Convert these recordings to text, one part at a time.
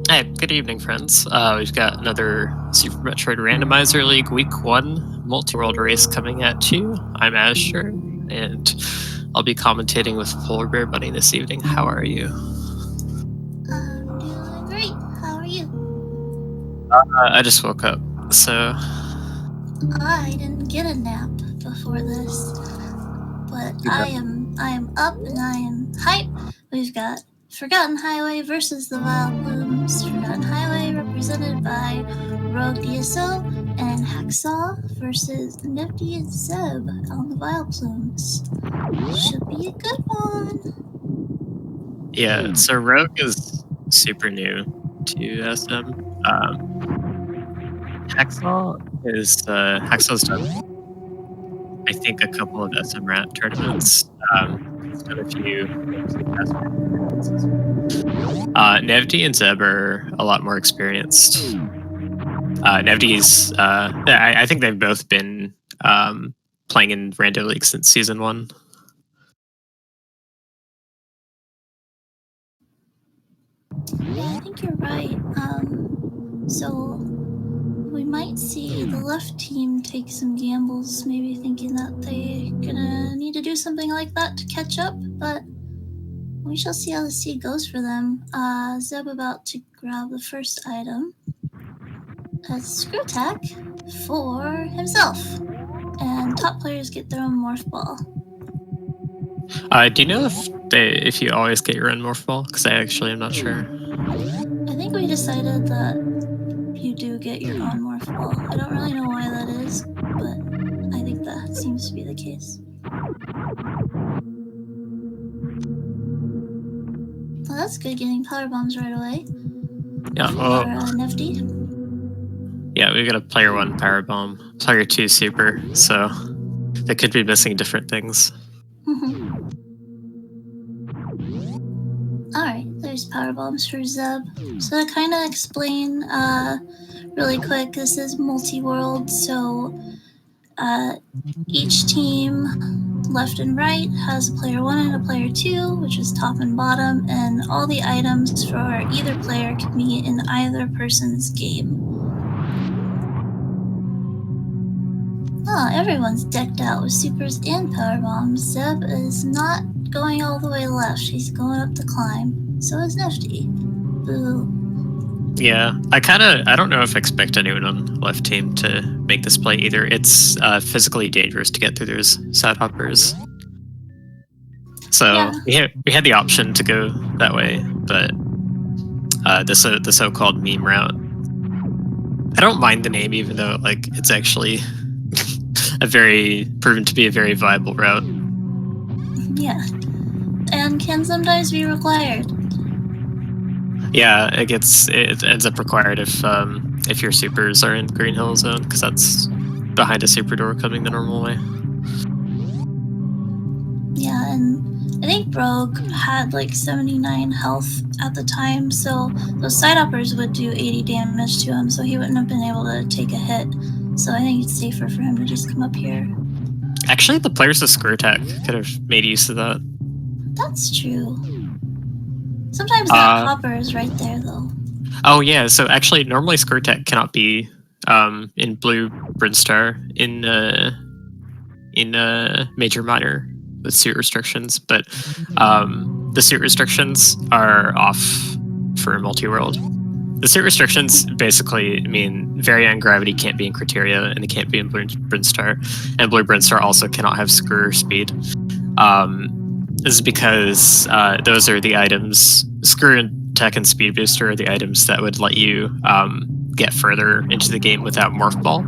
Hey, good evening, friends. We've got another Super Metroid Randomizer League Week 1 multi-world race coming at you. I'm Asher, and I'll be commentating with Polar Bear Bunny this evening. How are you? I'm doing great. How are you? I just woke up, so... I didn't get a nap before this, but I am up and I am hype. We've got Forgotten Highway versus the Vileplumes. Forgotten Highway represented by Rogue DSO and Hacksaw versus Nifty and Zeb on the Vileplumes. Should be a good one. Yeah, so Rogue is super new to SM. Hacksaw's done, I think, a couple of SM Rat tournaments. He's done a few UFC Master tournaments. Nevdi and Zeb are a lot more experienced. I think they've both been playing in Rando League since season 1. Yeah, I think you're right. So we might see the left team take some gambles, maybe thinking that they're gonna need to do something like that to catch up, but we shall see how the seed goes for them. Zeb about to grab the first item. A screw attack for himself. And top players get their own morph ball. Do you know if you always get your own morph ball? Because I actually am not sure. I think we decided that you do get your own morph ball. I don't really know why that is, but I think that seems to be the case. Well, that's good, getting power bombs right away. Yeah, For Nifty. yeah, we've got a player 1 power bomb, player 2 super, so they could be missing different things. Alright, there's power bombs for Zeb. So to kind of explain really quick, this is multi-world, so each team left and right has a player 1 and a player 2, which is top and bottom, and all the items for either player can be in either person's game. Oh, everyone's decked out with supers and power bombs. Zeb is not going all the way left, he's going up the climb. So is Nifty. Boo. Yeah, I don't know if I expect anyone on left team to make this play either. It's physically dangerous to get through those side hoppers. So Yeah. we had the option to go that way, but the so-called meme route. I don't mind the name, even though like it's actually proven to be a very viable route. Yeah, and can sometimes be required. Yeah, it ends up required if your supers are in Green Hill Zone, because that's behind a super door coming the normal way. Yeah, and I think Rogue had like 79 health at the time, so those side uppers would do 80 damage to him, so he wouldn't have been able to take a hit. So I think it's safer for him to just come up here. Actually, the players with screw attack could have made use of that. That's true. Sometimes that hopper is right there, though. Oh yeah, so actually, normally screw attack cannot be in blue Brinstar in major minor with suit restrictions, but the suit restrictions are off for multi-world. The suit restrictions basically mean Variant Gravity can't be in Criteria, and they can't be in Blue Brinstar, and Blue Brinstar also cannot have Screw Speed. This is because those are the items, Screw Attack and Speed Booster are the items that would let you get further into the game without Morph Ball.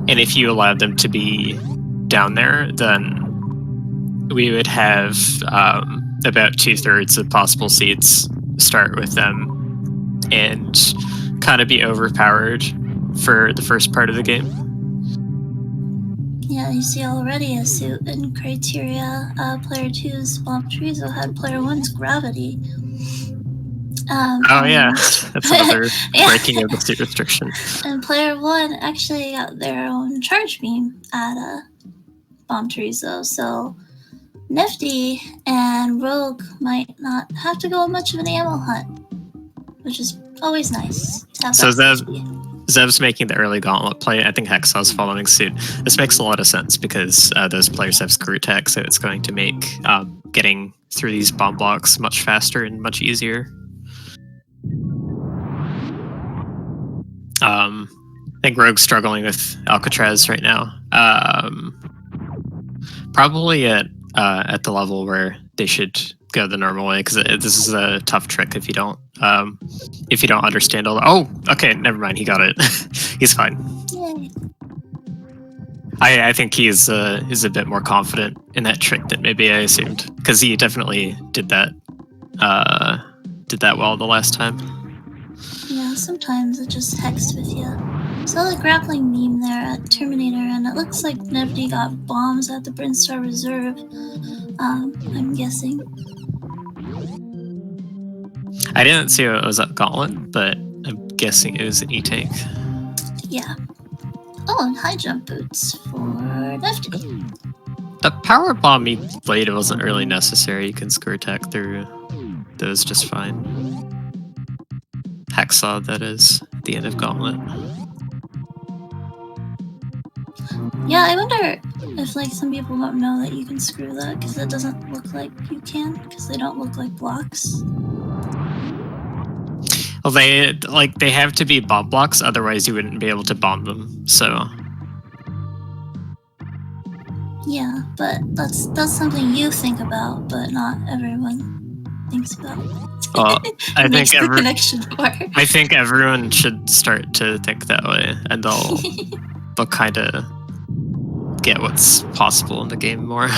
And if you allowed them to be down there, then we would have about 2/3 of possible seats start with them and kind of be overpowered for the first part of the game. Yeah, you see already a suit in Criteria. Player 2's Bomb Treezo had player 1's Gravity. Oh yeah, that's another breaking of the suit restriction. And player 1 actually got their own charge beam at Bomb Treezo, so Nifty and Rogue might not have to go on much of an ammo hunt. which is always nice to have So that safety. Zev's making the early gauntlet play. I think Hexaw's following suit. This makes a lot of sense because those players have screw tech, so it's going to make getting through these bomb blocks much faster and much easier. I think Rogue's struggling with Alcatraz right now. Probably at the level where they should go the normal way, because this is a tough trick if you don't understand all the— oh, okay, never mind, he got it. He's fine. Yay. I think he's a bit more confident in that trick than maybe I assumed, because he definitely did that well the last time. Yeah, sometimes it just hexed with you. Saw the grappling beam there at Terminator, and it looks like Nevdi got bombs at the Brinstar Reserve. I'm guessing. I didn't see it was at Gauntlet, but I'm guessing it was an E-Tank. Yeah. Oh, and high jump boots for Nevdi. The power bomb he played wasn't really necessary. You can score attack through those just fine. Hacksaw, that is, at the end of Gauntlet. Yeah, I wonder if like some people don't know that you can screw that because it doesn't look like you can, because they don't look like blocks. Well, they have to be bomb blocks, otherwise you wouldn't be able to bomb them. So yeah, but that's something you think about, but not everyone thinks about. I Makes think the connection work. I think everyone should start to think that way, and they'll kind of get what's possible in the game more.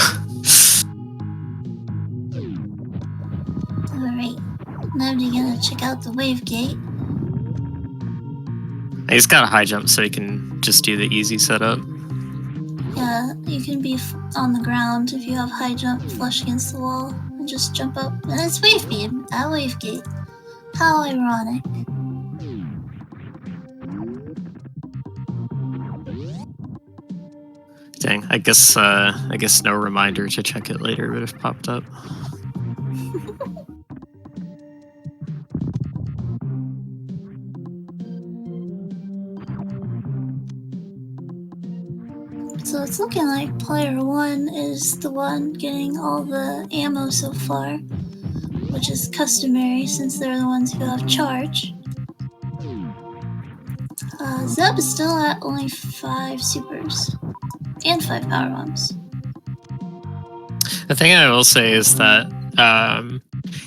Alright, now we're gonna check out the wave gate. He's got a high jump, so he can just do the easy setup. Yeah, you can be on the ground if you have high jump, flush against the wall, and just jump up. And it's wave beam at wave gate. How ironic. Dang, I guess no reminder to check it later would have popped up. So it's looking like player 1 is the one getting all the ammo so far, which is customary since they're the ones who have charge. Zeb is still at only 5 supers and 5 power bombs. The thing I will say is that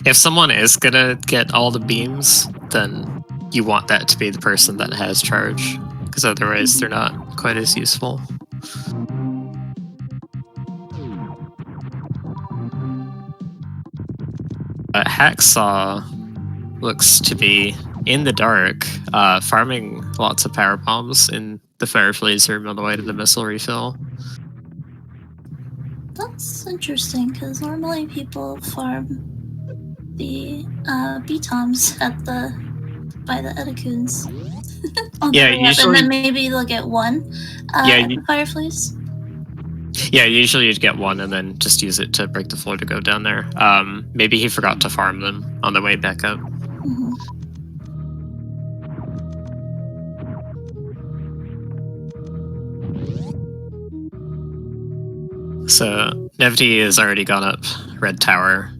if someone is gonna get all the beams, then you want that to be the person that has charge, because otherwise they're not quite as useful. Hacksaw looks to be in the dark, farming lots of power bombs in the Fireflies room on the way to the missile refill. That's interesting, because normally people farm the B-toms by the Edecoons. Yeah, usually. And then maybe they'll get one at the Fireflies. Yeah, usually you'd get one and then just use it to break the floor to go down there. Maybe he forgot to farm them on the way back up. Mm-hmm. So Nevdi has already gone up Red Tower,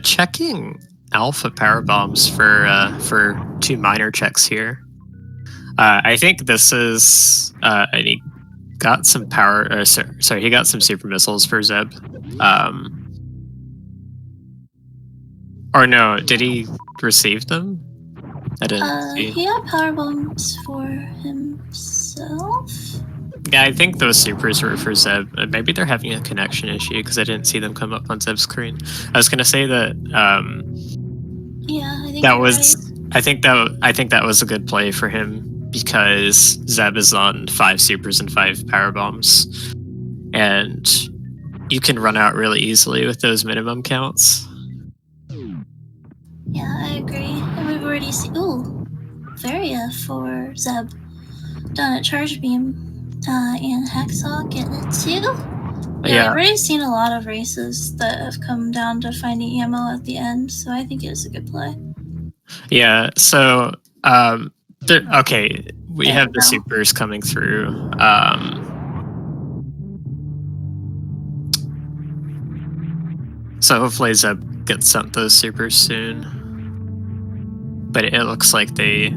checking Alpha power bombs for 2 minor checks here. I think this is and he got some power. He got some super missiles for Zeb. Or no, did he receive them? I didn't see. He had power bombs for himself. Yeah, I think those supers were for Zeb. Maybe they're having a connection issue because I didn't see them come up on Zeb's screen. I was gonna say that. Yeah, I think that was. Right. I think that was a good play for him because Zeb is on 5 supers and 5 power bombs, and you can run out really easily with those minimum counts. Yeah, I agree. And we've already seen Varia for Zeb down at Charge Beam. And Hacksaw getting it too. Yeah, I've already seen a lot of races that have come down to finding ammo at the end, so I think it was a good play. Yeah, so okay, we There have we the go. supers coming through. So hopefully Zeb gets sent those supers soon. But it looks like I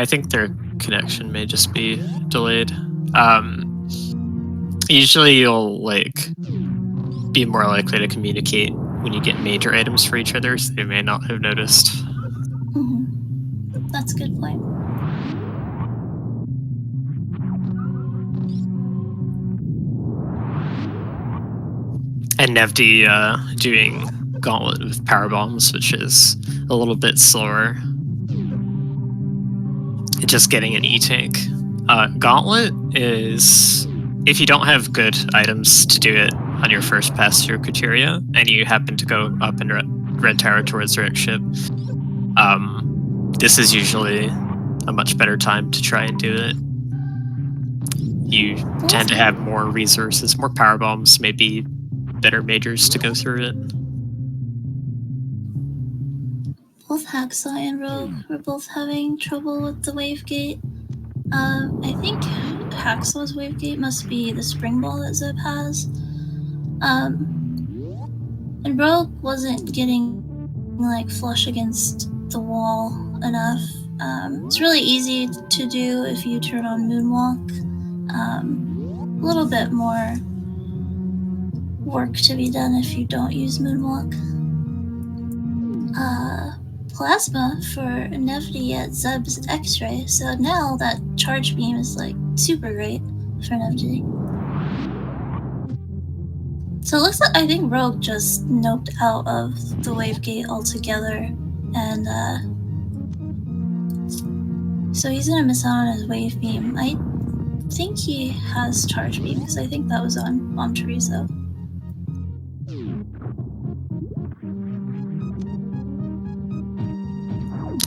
think their connection may just be delayed. Usually you'll like be more likely to communicate when you get major items for each other, so they may not have noticed. That's a good point. And Nevdi doing Gauntlet with power bombs, which is a little bit slower. Just getting an E-tank. Gauntlet is, if you don't have good items to do it on your first pass through criteria, and you happen to go up in red tower towards the wreck ship, this is usually a much better time to try and do it. You tend to have more resources, more power bombs, maybe better majors to go through it. Both Hacksaw and Rogue were both having trouble with the wave gate. I think Hacksaw's wave gate must be the spring ball that Zeb has. And Rogue wasn't getting like flush against the wall enough. It's really easy to do if you turn on Moonwalk. A little bit more work to be done if you don't use Moonwalk. Plasma for Nevdi at Zeb's X-ray, so now that charge beam is like super great for Nevdi. So it looks like I think Rogue just noped out of the wave gate altogether, and so he's gonna miss out on his wave beam. I think he has charge beam because I think that was on Bomb Teresa.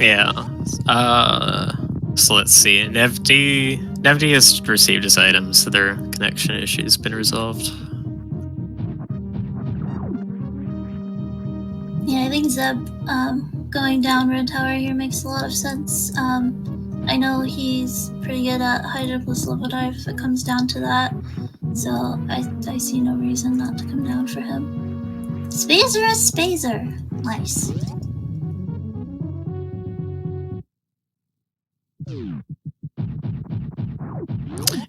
Yeah. So let's see. Nevdi has received his items, so their connection issue's been resolved. Yeah, I think Zeb going down Red Tower here makes a lot of sense. I know he's pretty good at high jump plus level dive if it comes down to that, so I see no reason not to come down for him. Spazer is Spazer. Nice.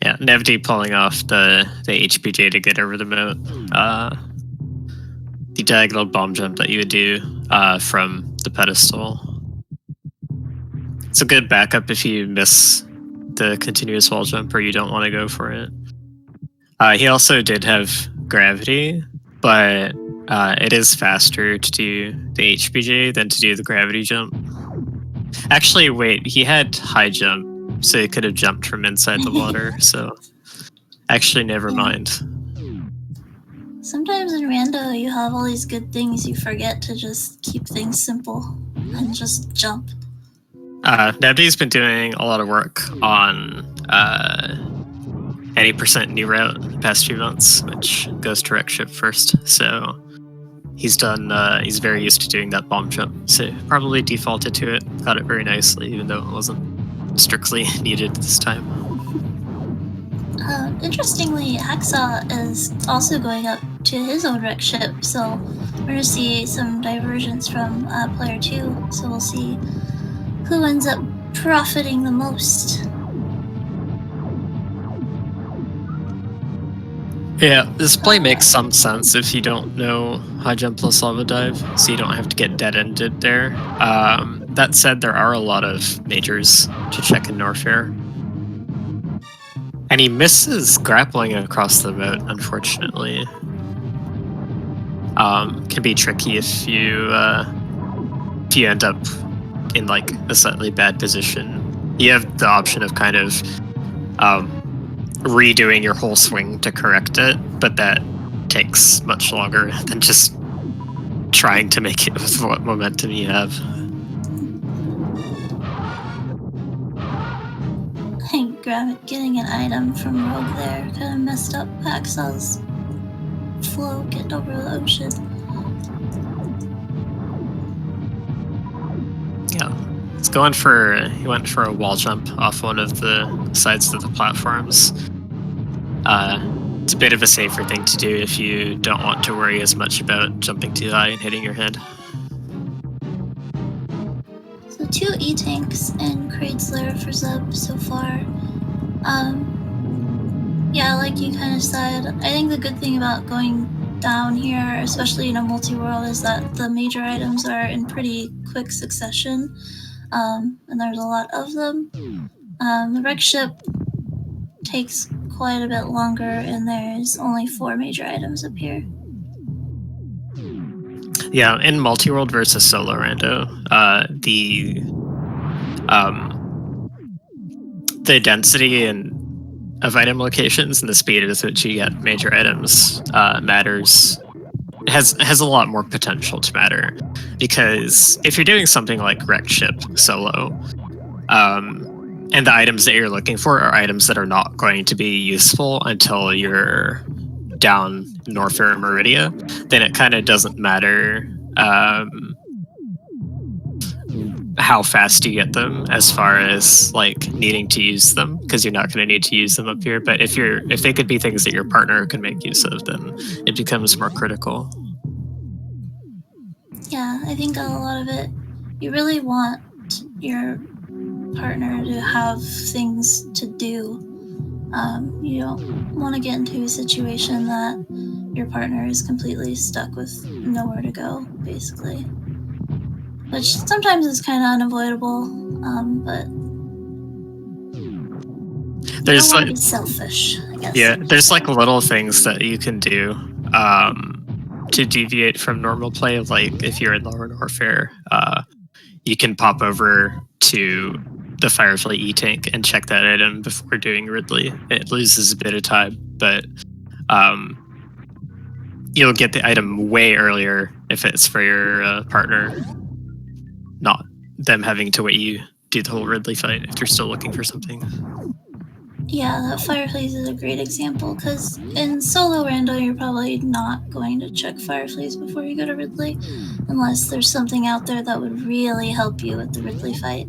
Yeah, Nevdi pulling off the HPJ to get over the moat. The diagonal bomb jump that you would do from the pedestal. It's a good backup if you miss the continuous wall jump or you don't want to go for it. He also did have gravity, but it is faster to do the HPJ than to do the gravity jump. Actually, wait, he had high jump, so he could have jumped from inside the water, so actually never mind. Sometimes in Rando you have all these good things, you forget to just keep things simple and just jump. Nevdi's been doing a lot of work on any percent new route the past few months, which goes to wreck ship first, so he's very used to doing that bomb jump, so probably defaulted to it, got it very nicely, even though it wasn't strictly needed this time. Interestingly, Hacksaw is also going up to his own wreck ship, so we're going to see some divergence from player 2, so we'll see who ends up profiting the most. Yeah, this play makes some sense if you don't know high jump plus lava dive, so you don't have to get dead-ended there. That said, there are a lot of majors to check in Norfair. And he misses grappling across the moat, unfortunately. Can be tricky if you end up in like a slightly bad position. You have the option of kind of redoing your whole swing to correct it, but that takes much longer than just trying to make it with what momentum you have. I think getting an item from Rogue there kind of messed up Hacksaw's flow getting over the ocean. Yeah. He went for a wall jump off one of the sides of the platforms. It's a bit of a safer thing to do if you don't want to worry as much about jumping too high and hitting your head. So 2 E-tanks in Kraid's Lair for Zeb so far. Yeah, like you kind of said, I think the good thing about going down here, especially in a multi-world, is that the major items are in pretty quick succession, and there's a lot of them. The wreck ship takes quite a bit longer, and there's only 4 major items up here. Yeah, in multi-world versus solo rando, the density of item locations and the speed with which you get major items has a lot more potential to matter, because if you're doing something like wreck ship solo, and the items that you're looking for are items that are not going to be useful until you're down Norfair Meridia, then it kind of doesn't matter how fast you get them as far as like needing to use them, because you're not going to need to use them up here. But if they could be things that your partner can make use of, then it becomes more critical. Yeah, I think a lot of it, you really want your partner to have things to do. You don't want to get into a situation that your partner is completely stuck with nowhere to go, basically. Which sometimes is kind of unavoidable, but There's you don't want to be selfish, I guess. Yeah, there's like little things that you can do to deviate from normal play. Like if you're in Lower Norfair, you can pop over to the Firefly E-tank and check that item before doing Ridley. It loses a bit of time, but you'll get the item way earlier if it's for your partner, not them having to wait you do the whole Ridley fight if they're still looking for something. Yeah, that Fireflies is a great example, because in solo rando, you're probably not going to check Fireflies before you go to Ridley, unless there's something out there that would really help you with the Ridley fight.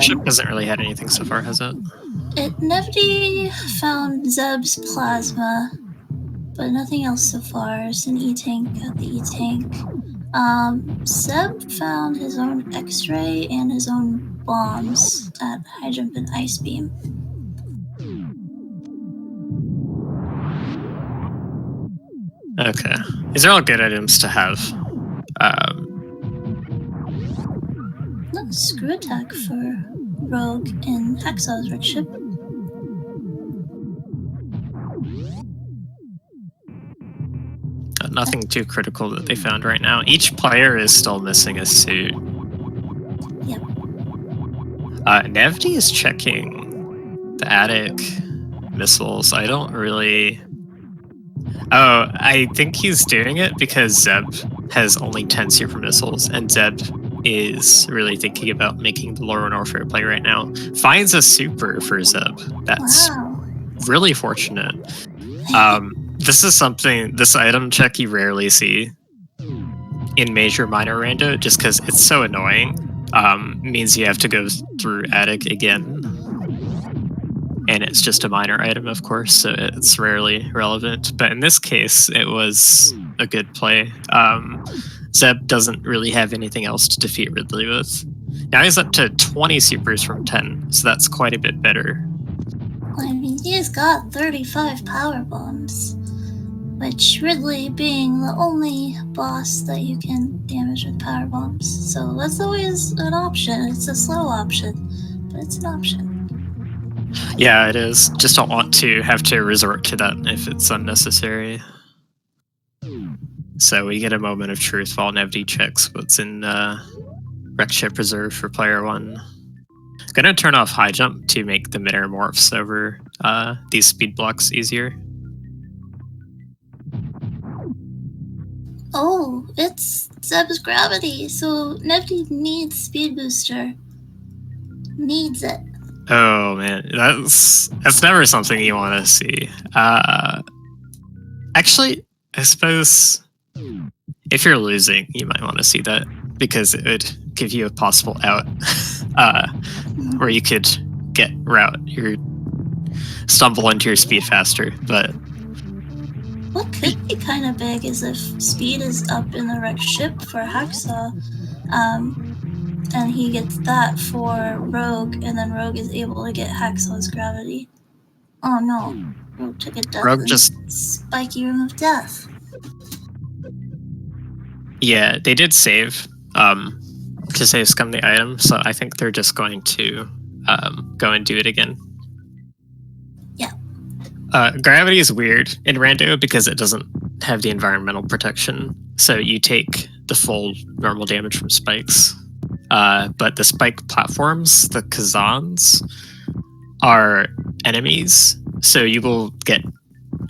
Ship hasn't really had anything so far, has it? Nevdi found Zeb's plasma, but nothing else so far. It's an E-tank at the E-tank. Zeb found his own X-ray and his own bombs at High Jump and Ice Beam. Okay. These are all good items to have. Screw attack for Rogue in Hacksaw's wreck ship. Nothing too critical that they found right now. Each player is still missing a suit. Yep. Nevdi is checking the attic missiles. I don't really... Oh, I think he's doing it because Zeb has only 10 super missiles, and Zeb is really thinking about making the Lower Norfair play right now. Finds a super for Zeb. That's really fortunate. This item check you rarely see in major minor rando, just because it's so annoying. Means you have to go through attic again. And it's just a minor item, of course, so it's rarely relevant. But in this case, it was a good play. Zeb doesn't really have anything else to defeat Ridley with. Now he's up to 20 supers from 10, so that's quite a bit better. Well, I mean, he's got 35 power bombs, which Ridley being the only boss that you can damage with power bombs. So that's always an option. It's a slow option, but it's an option. Yeah, it is. Just don't want to have to resort to that if it's unnecessary. So we get a moment of truth while Nevdi checks what's in wreck ship reserve for player 1. Gonna turn off high jump to make the mid-air morphs over these speed blocks easier. Oh, it's Zeb's gravity, so Nevdi needs speed booster. Needs it. Oh man, that's never something you want to see. Actually, I suppose if you're losing, you might want to see that because it would give you a possible out where you could get route your stumble into your speed faster. But what could be kind of big is if speed is up in the wrecked ship for Hacksaw, and he gets that for Rogue, and then Rogue is able to get Hacksaw's gravity. Oh no, Rogue took a death Rogue in just spiky room of death. Yeah, they did save to save scum the item, so I think they're just going to go and do it again. Yeah. Gravity is weird in Rando because it doesn't have the environmental protection, so you take the full normal damage from spikes. But the spike platforms, the Kazans, are enemies, so you will get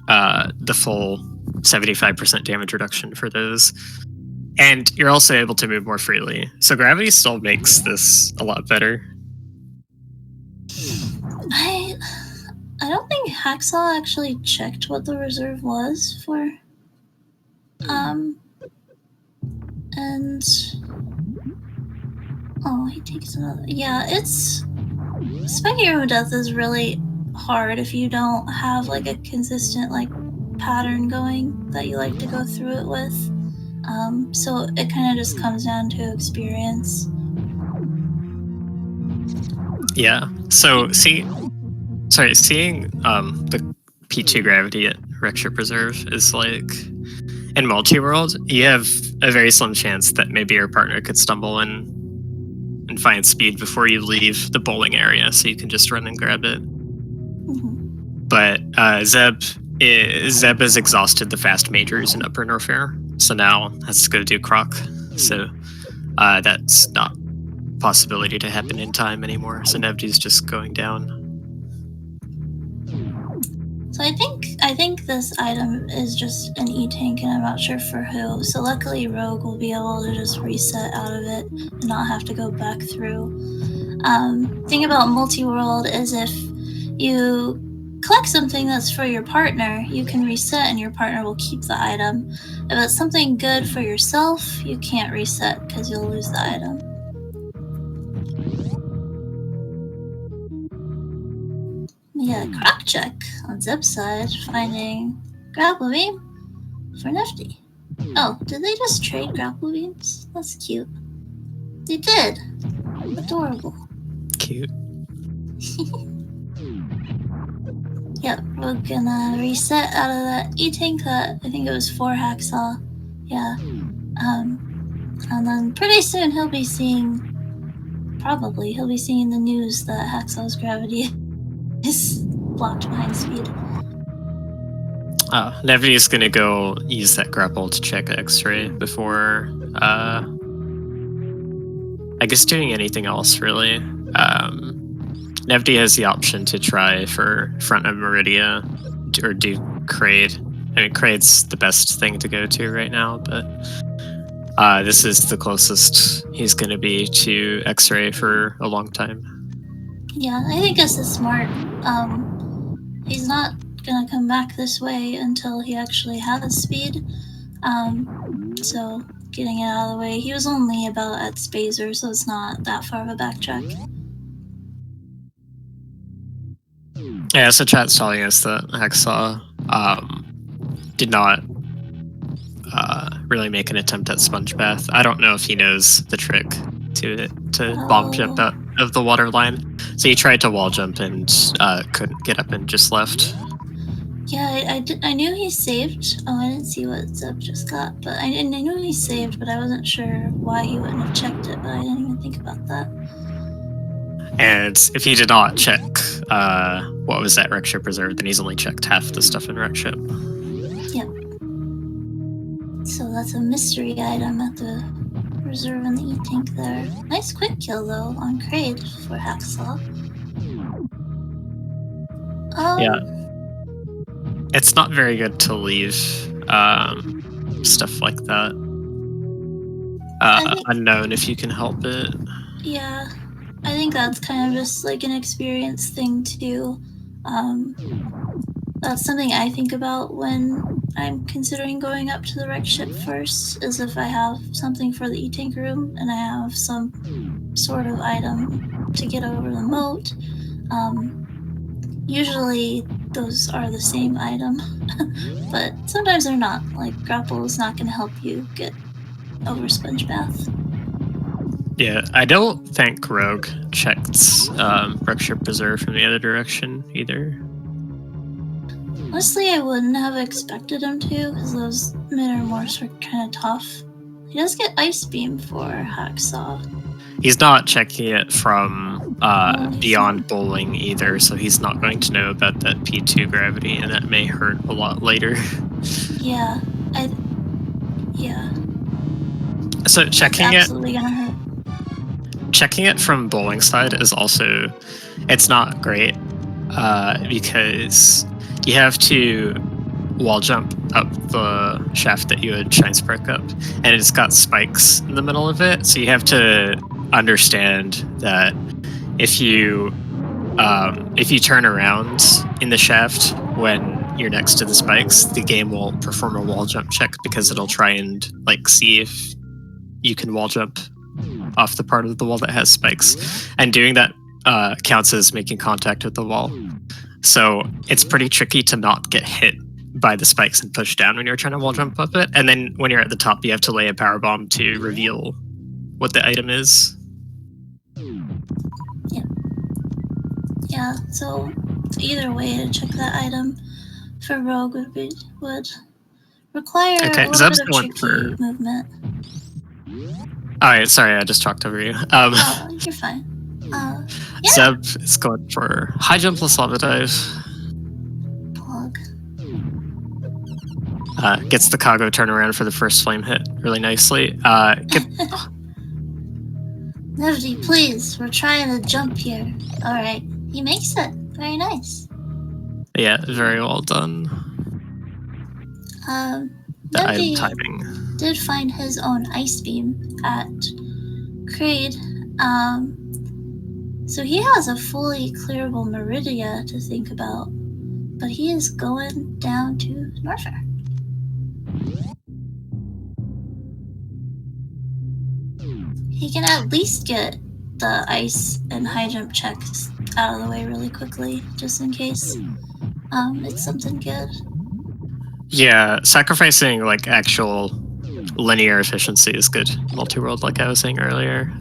the full 75% damage reduction for those. And you're also able to move more freely. So gravity still makes this a lot better. I don't think Hacksaw actually checked what the reserve was for. And oh, he takes another. Yeah, it's spiky room of death is really hard if you don't have like a consistent like pattern going that you like to go through it with. So it kind of just comes down to experience. Yeah. So seeing the P2 gravity at Rexship Reserve is like in multi-world, you have a very slim chance that maybe your partner could stumble in and find speed before you leave the bowling area, so you can just run and grab it. But Zeb has exhausted the fast majors in Upper Norfair, so now has to go do Croc. So that's not a possibility to happen in time anymore. So Nevdi's just going down. So I think this item is just an E-tank, and I'm not sure for who. So luckily Rogue will be able to just reset out of it and not have to go back through. Thing about multi-world is if you collect something that's for your partner, you can reset and your partner will keep the item. If it's something good for yourself, you can't reset because you'll lose the item. We got a croc check on Zeb's side, finding grapple beam for Nifty. Oh, did they just trade grapple beams? That's cute. They did. Adorable. Cute. Yep, we're gonna reset out of that E-tank that I think it was 4 Hacksaw. Yeah. And then pretty soon he'll be seeing the news that Hacksaw's gravity is blocked behind speed. Nevdi is gonna go use that grapple to check X-ray before I guess doing anything else really. Nevdi has the option to try for front of Meridia or do Kraid. I mean, Kraid's the best thing to go to right now, but this is the closest he's going to be to X-ray for a long time. Yeah, I think this is smart. He's not gonna come back this way until he actually has speed. So getting it out of the way. He was only about at Spazer, so it's not that far of a backtrack. Yeah, so chat's telling us that Hacksaw did not really make an attempt at Sponge Bath. I don't know if he knows the trick to bomb jump out of the water line. So he tried to wall jump and couldn't get up and just left. Yeah, I knew he saved. Oh, I didn't see what Zeb just got, but I knew he saved, but I wasn't sure why he wouldn't have checked it, but I didn't even think about that. And if he did not check what was at Wreckship Reserve, then he's only checked half the stuff in Wreckship. Yep. So that's a mystery item at the reserve in the E-tank there. Nice quick kill though on Kraid for Hacksaw. Yeah. It's not very good to leave stuff like that unknown if you can help it. Yeah, I think that's kind of just like an experience thing too. That's something I think about when I'm considering going up to the wreck ship first, is if I have something for the E-tank room and I have some sort of item to get over the moat. Usually those are the same item, but sometimes they're not. Like, grapple is not going to help you get over Sponge Bath. Yeah, I don't think Rogue checked wreck ship reserve from the other direction either. Honestly, I wouldn't have expected him to, because those Minormorphs are kind of tough. He does get Ice Beam for Hacksaw. He's not checking it from he's beyond not. bowling either, so he's not going to know about that P2 gravity, and that may hurt a lot later. Yeah, yeah. So checking That's absolutely gonna hurt. Checking it from bowling side is also, it's not great because you have to wall jump up the shaft that you would shine spark up, and it's got spikes in the middle of it, so you have to understand that if you turn around in the shaft when you're next to the spikes, the game will perform a wall jump check because it'll try and like see if you can wall jump off the part of the wall that has spikes, and doing that counts as making contact with the wall. So it's pretty tricky to not get hit by the spikes and push down when you're trying to wall jump up it. And then when you're at the top, you have to lay a power bomb to reveal what the item is. Yeah, so either way to check that item for Rogue would require a little bit of tricky movement. Alright, sorry, I just talked over you. Oh, you're fine. Yeah. Zeb is going for high jump plus lava dive. Plug. Gets the cargo turnaround for the first flame hit really nicely. Nifty, please, we're trying to jump here. Alright, he makes it. Very nice. Yeah, very well done. The item timing. Did find his own ice beam at Kraid. So he has a fully clearable Meridia to think about, but he is going down to Norfair. He can at least get the ice and high jump checks out of the way really quickly, just in case it's something good. Yeah, sacrificing like actual linear efficiency is good multi-world, like I was saying earlier.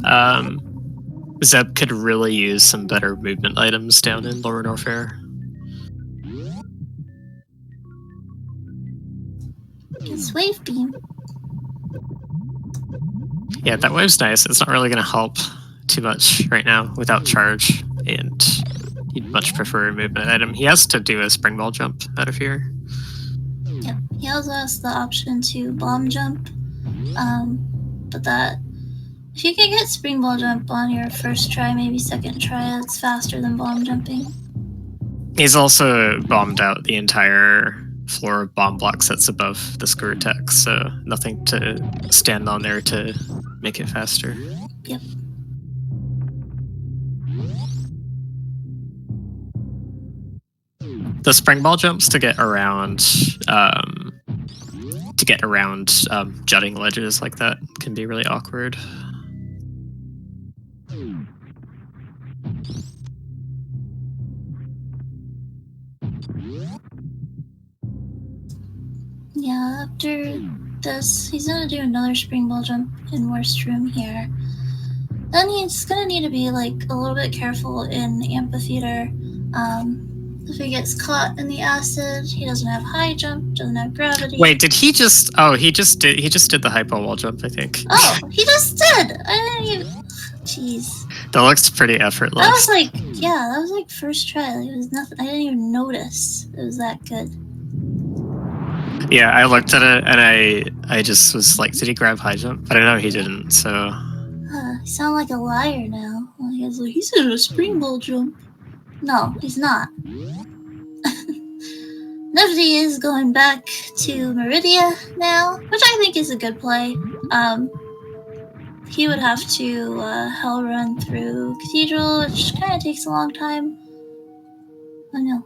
Zeb could really use some better movement items down in Lower Norfair. It's Wave Beam. Yeah, that wave's nice. It's not really going to help too much right now without charge, and you'd much prefer a movement item. He has to do a spring ball jump out of here. Yep, he also has the option to bomb jump, but that, if you can get spring ball jump on your first try, maybe second try, it's faster than bomb jumping. He's also bombed out the entire floor of bomb blocks that's above the screw attack, so nothing to stand on there to make it faster. Yep. The spring ball jumps to get around jutting ledges like that can be really awkward. Yeah, after this, he's gonna do another spring ball jump in worst room here. Then he's gonna need to be like a little bit careful in amphitheater. If he gets caught in the acid, he doesn't have high jump, doesn't have gravity. Wait, did he just? Oh, he just did the hypo wall jump, I think. Oh, he just did. I didn't even. Jeez. That looks pretty effortless. That was like, yeah, that was like first try. Like, it was nothing. I didn't even notice it was that good. Yeah, I looked at it and I just was like, did he grab high jump? I don't know, he didn't. So. You sound like a liar now. He's like, he said a spring ball jump. No, he's not. Nifty is going back to Meridia now, which I think is a good play. He would have to hell run through Cathedral, which kind of takes a long time. I know.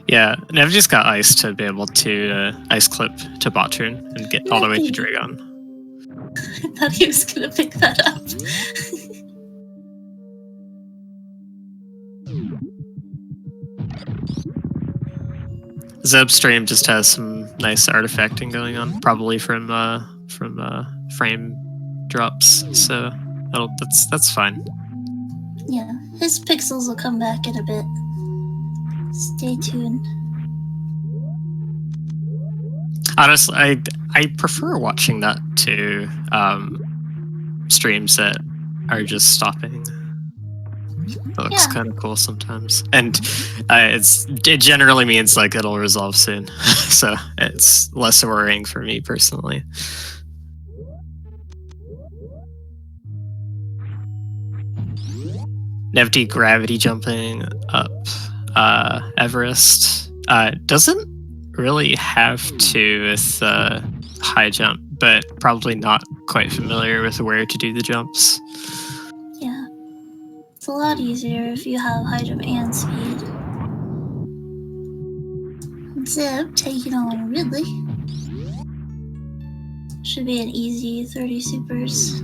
Yeah, Nev just got ice to be able to ice clip to bot turn and get all the way to Nevdi. Dragon. I thought he was gonna pick that up. Zeb stream just has some nice artifacting going on, probably from frame drops. So that's fine. Yeah, his pixels will come back in a bit. Stay tuned. Honestly, I prefer watching that to streams that are just stopping. It looks kind of cool sometimes, and it generally means like it'll resolve soon, so it's less worrying for me personally. Nevti gravity jumping up Everest doesn't really have to with high jump, but probably not quite familiar with where to do the jumps. Yeah, it's a lot easier if you have high jump and speed. Zeb taking on Ridley. Should be an easy 30 supers.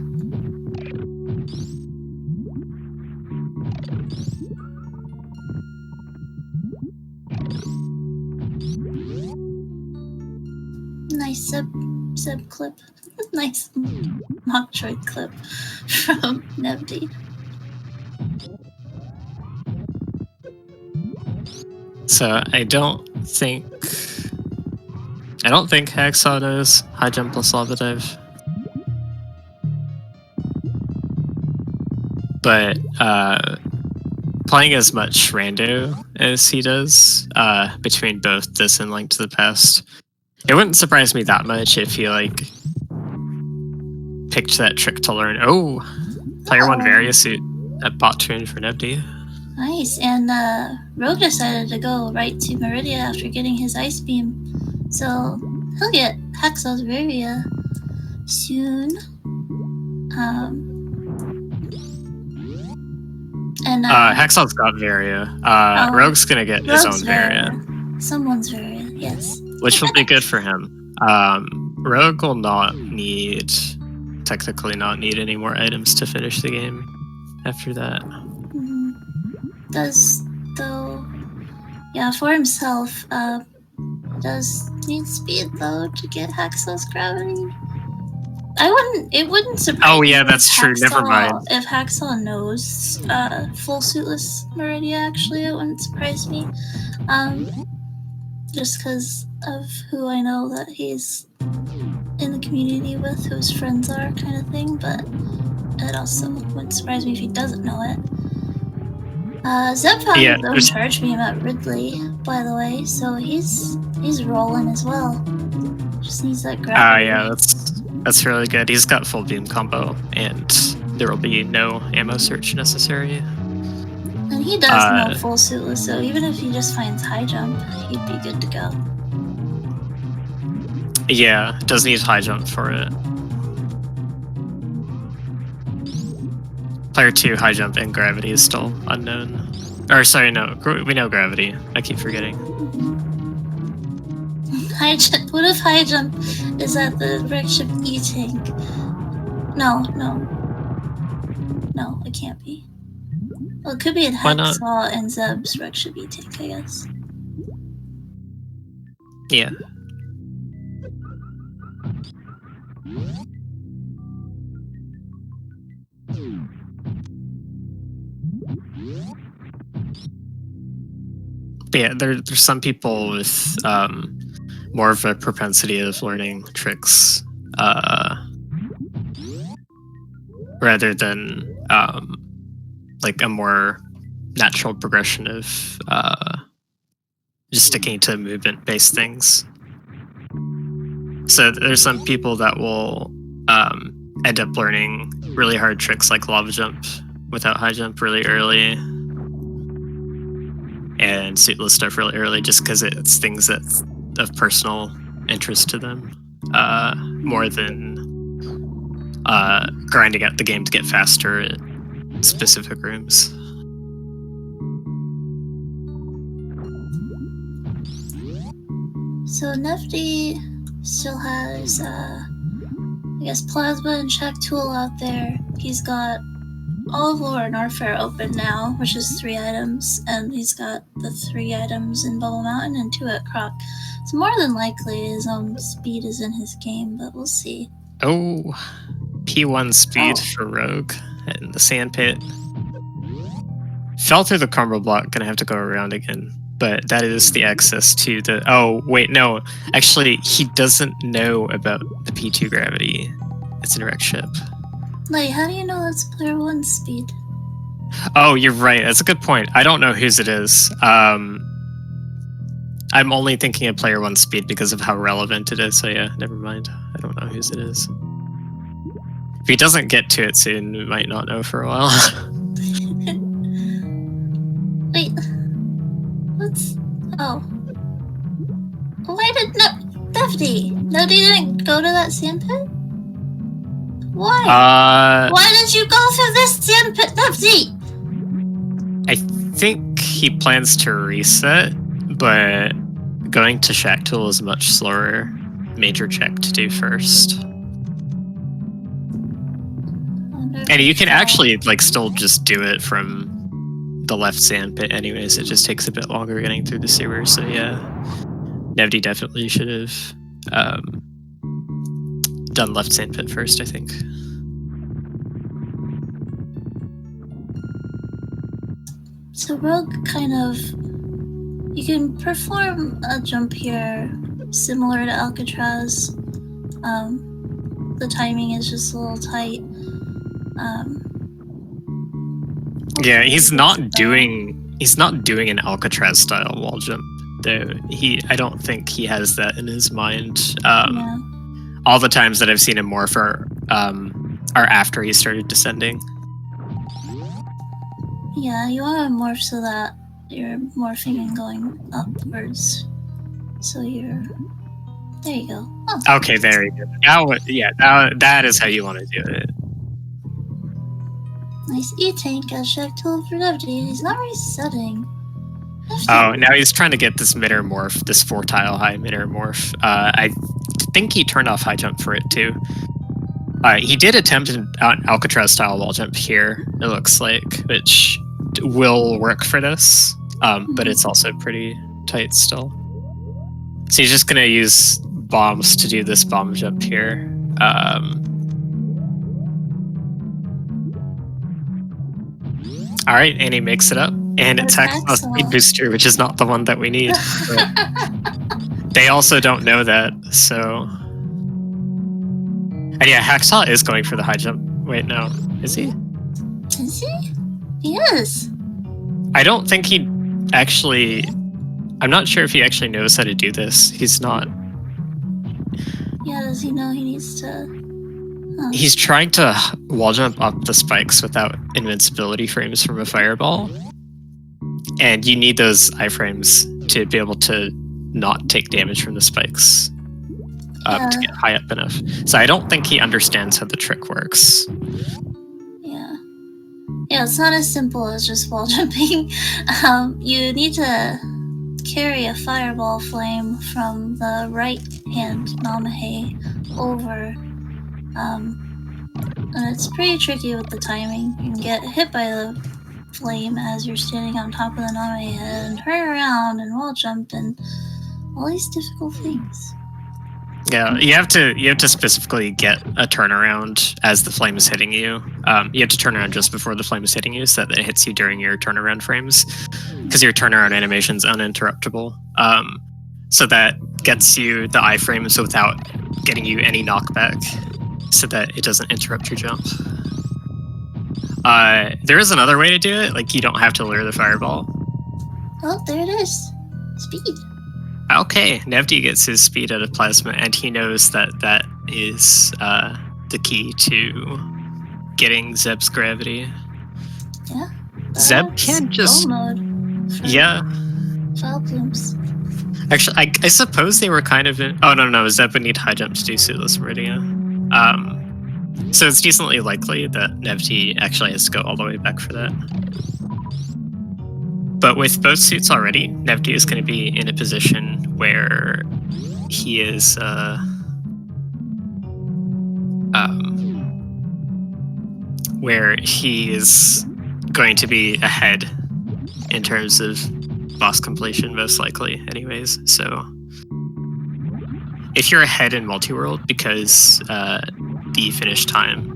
Nice Zeb clip. Nice Metroid clip from Nevdi. So I don't think Hacksaw knows high jump plus lava dive. But playing as much rando as he does, between both this and Link to the Past, it wouldn't surprise me that much if he like picked that trick to learn. Oh, player one Varia suit at bot turn for Nevdi. Nice, and Rogue decided to go right to Meridia after getting his ice beam, so he'll get Hacksaw's Varia soon. And Hacksaw's got Varia. Rogue's gonna get his own Varia. Someone's Varia, yes. Which will be good for him. Rogue will technically not need any more items to finish the game after that. Does though, yeah, for himself, does need speed though to get Hacksaw's gravity. It wouldn't surprise me. Oh yeah, that's true. Never mind. If Hacksaw knows full suitless Meridia, actually, it wouldn't surprise me. Just because of who I know that he's in the community with, who his friends are, kind of thing. But it also wouldn't surprise me if he doesn't know it. Zeb found his own charge beam at Ridley, by the way, so he's rolling as well. Just needs that gravity. Yeah, that's really good. He's got full beam combo, and there will be no ammo search necessary. And he does know full suitless, so even if he just finds high jump, he'd be good to go. Yeah, does need high jump for it. Player 2 high jump and gravity is still unknown. Or sorry, no, we know gravity. I keep forgetting. High jump. What if high jump is at the wreck ship E tank? No, it can't be. Well, it could be in Hacksaw and Zeb's wreck ship E tank, I guess. Yeah. But yeah, there's some people with more of a propensity of learning tricks rather than like a more natural progression of just sticking to movement-based things. So there's some people that will end up learning really hard tricks like lava jump without high jump really early, and suitless stuff really early, just because it's things that's of personal interest to them, more than grinding out the game to get faster at specific rooms. So Nefty still has, I guess, Plasma and Shack Tool out there. He's got all of Lore and Warfare open now, which is 3 items, and he's got the 3 items in Bubble Mountain and 2 at Croc. So more than likely his own speed is in his game, but we'll see. Oh, P1 speed for Rogue in the sand pit. Fell through the crumble block, gonna have to go around again. But that is the access to the... Oh, wait, no. Actually, he doesn't know about the P2 gravity. It's an wreck ship. Like, how do you know that's player 1 speed? Oh, you're right. That's a good point. I don't know whose it is. I'm only thinking of player 1 speed because of how relevant it is. So yeah, never mind. I don't know whose it is. If he doesn't get to it soon, we might not know for a while. Wait. What's... Oh. Why did... Nefty didn't go to that sand pit? Why? Why did you go through this sand pit, Nefty? I think he plans to reset, but going to Shack Tool is a much slower major check to do first. And you can actually still just do it from the left sand pit anyways. It just takes a bit longer getting through the sewer. So yeah, Nevdi definitely should have done left sand pit first, I think. So Rogue kind of... You can perform a jump here similar to Alcatraz. The timing is just a little tight. Yeah, he's not doing an Alcatraz style wall jump though. I don't think he has that in his mind. Yeah. All the times that I've seen him morph are after he started descending. Yeah, you want to morph so that you're morphing and going upwards. So you're... There you go. Oh. Okay, very good. That is how you want to do it. Nice E-tank as Shack Tool for Nefty. He's not resetting. Oh, now he's trying to get this mid-air morph, this 4-tile high mid-air morph. I think he turned off high jump for it too. He did attempt an Alcatraz style wall jump here, it looks like, which will work for this, but it's also pretty tight still. So he's just going to use bombs to do this bomb jump here. All right, and he makes it up, and it's a speed booster, which is not the one that we need. They also don't know that, so... And yeah, Hacksaw is going for the high jump. Wait, no. Is he? Is he? He is. I don't think he actually... I'm not sure if he actually knows how to do this. He's not... Yeah, does he know he needs to... Huh. He's trying to wall jump up the spikes without invincibility frames from a fireball. And you need those iframes to be able to not take damage from the spikes to get high up enough. So I don't think he understands how the trick works. Yeah. Yeah, it's not as simple as just wall jumping. You need to carry a fireball flame from the right hand Namahe over. And it's pretty tricky with the timing. You can get hit by the flame as you're standing on top of the Namahe and turn around and wall jump and all these difficult things. Yeah, you have to specifically get a turnaround as the flame is hitting you. You have to turn around just before the flame is hitting you so that it hits you during your turnaround frames, because your turnaround animation is uninterruptible. So that gets you the iframes without getting you any knockback, so that it doesn't interrupt your jump. There is another way to do it. Like, you don't have to lure the fireball. Oh, there it is. Speed. Okay, Nevdi gets his speed out of Plasma, and he knows that that is the key to getting Zeb's gravity. Yeah. Zeb can't just... Yeah. Vileplumes. Actually, I suppose they were kind of in... Oh, no, Zeb would need high jump to do Suitless Meridian. So it's decently likely that Nevdi actually has to go all the way back for that. But with both suits already, Nevdi is going to be in a position where he is where he is going to be ahead in terms of boss completion, most likely, anyways. So if you're ahead in multi-world, because the finish time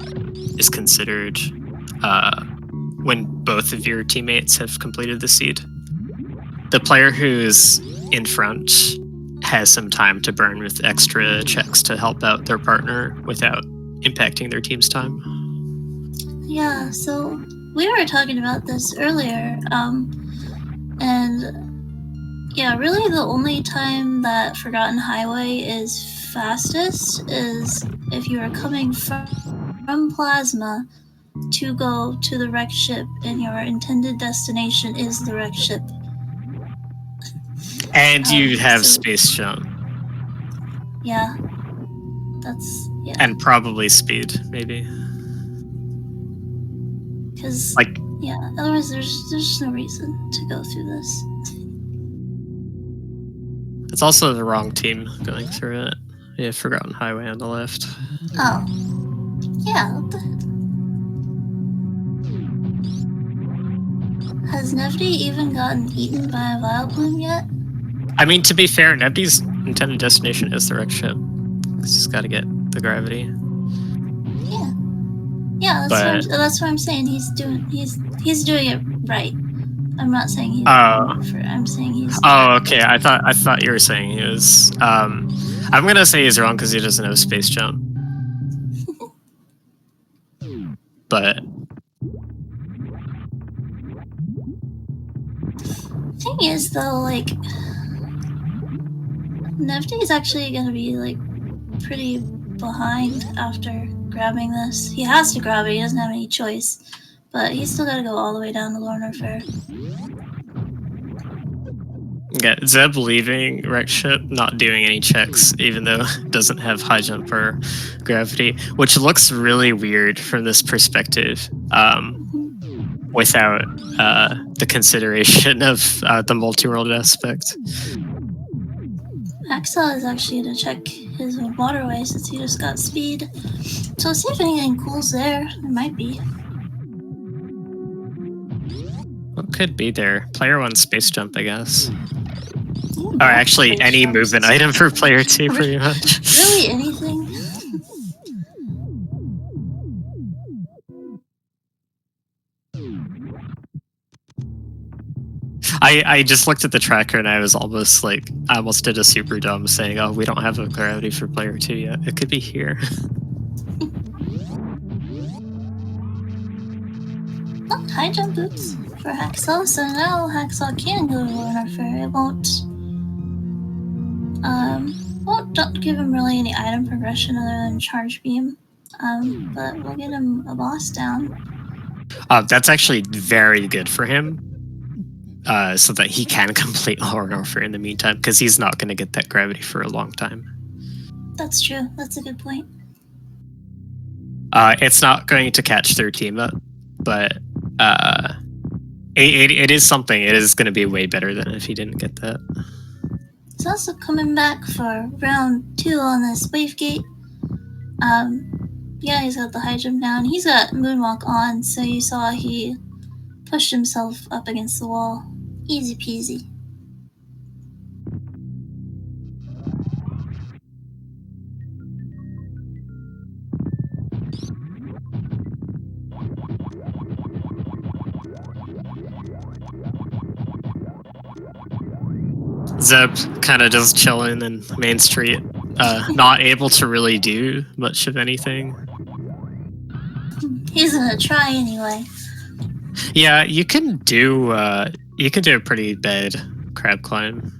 is considered when both of your teammates have completed the seed, the player who's in front has some time to burn with extra checks to help out their partner without impacting their team's time. Yeah, so we were talking about this earlier, and yeah, really the only time that Forgotten Highway is fastest is if you are coming from Plasma to go to the wrecked ship and your intended destination is the wrecked ship. And you have space jump. Yeah. That's, yeah. And probably speed, maybe. Because, like, yeah, otherwise there's no reason to go through this. It's also the wrong team going through it. You have Forgotten Highway on the left. Oh. Yeah. Has Nevdi even gotten eaten by a Vileplume yet? I mean, to be fair, Nevdi's intended destination is the wrecked ship. He's just got to get the gravity. Yeah. Yeah, that's what I'm saying. He's doing it right. I'm not saying he's I'm saying he's okay. I thought you were saying he was I'm gonna say he's wrong because he doesn't have space jump. But thing is though, like Nevdi is actually gonna be like pretty behind after grabbing this. He has to grab it, he doesn't have any choice. But he's still gotta go all the way down to Lorna Fair. Yeah, Zeb leaving wrecked ship, not doing any checks, even though it doesn't have high jump or gravity, which looks really weird from this perspective, without the consideration of the multi-world aspect. Axel is actually going to check his waterway since he just got speed. So let's see if anything cool's there. There might be. What could be there? Player 1 space jump, I guess. Or actually, any movement item for player 2, pretty much. Really, anything? I just looked at the tracker and I was almost like, I almost did a super dumb saying, oh, we don't have a gravity for player 2 yet. It could be here. Oh, high jump boots for Haxel, so now Haxel can go to Lorna Fair. It won't don't give him really any item progression other than charge beam. But we'll get him a boss down. That's actually very good for him. So that he can complete Lorna Fair in the meantime, because he's not going to get that gravity for a long time. That's true. That's a good point. It's not going to catch their team up, but it is something. It is going to be way better than if he didn't get that. He's also coming back for round 2 on this wave gate. Yeah, he's got the high jump down. He's got moonwalk on, so you saw he pushed himself up against the wall. Easy peasy. Zeb kind of just chilling in Main Street, not able to really do much of anything. He's gonna try anyway. Yeah, you can do a pretty bad crab climb.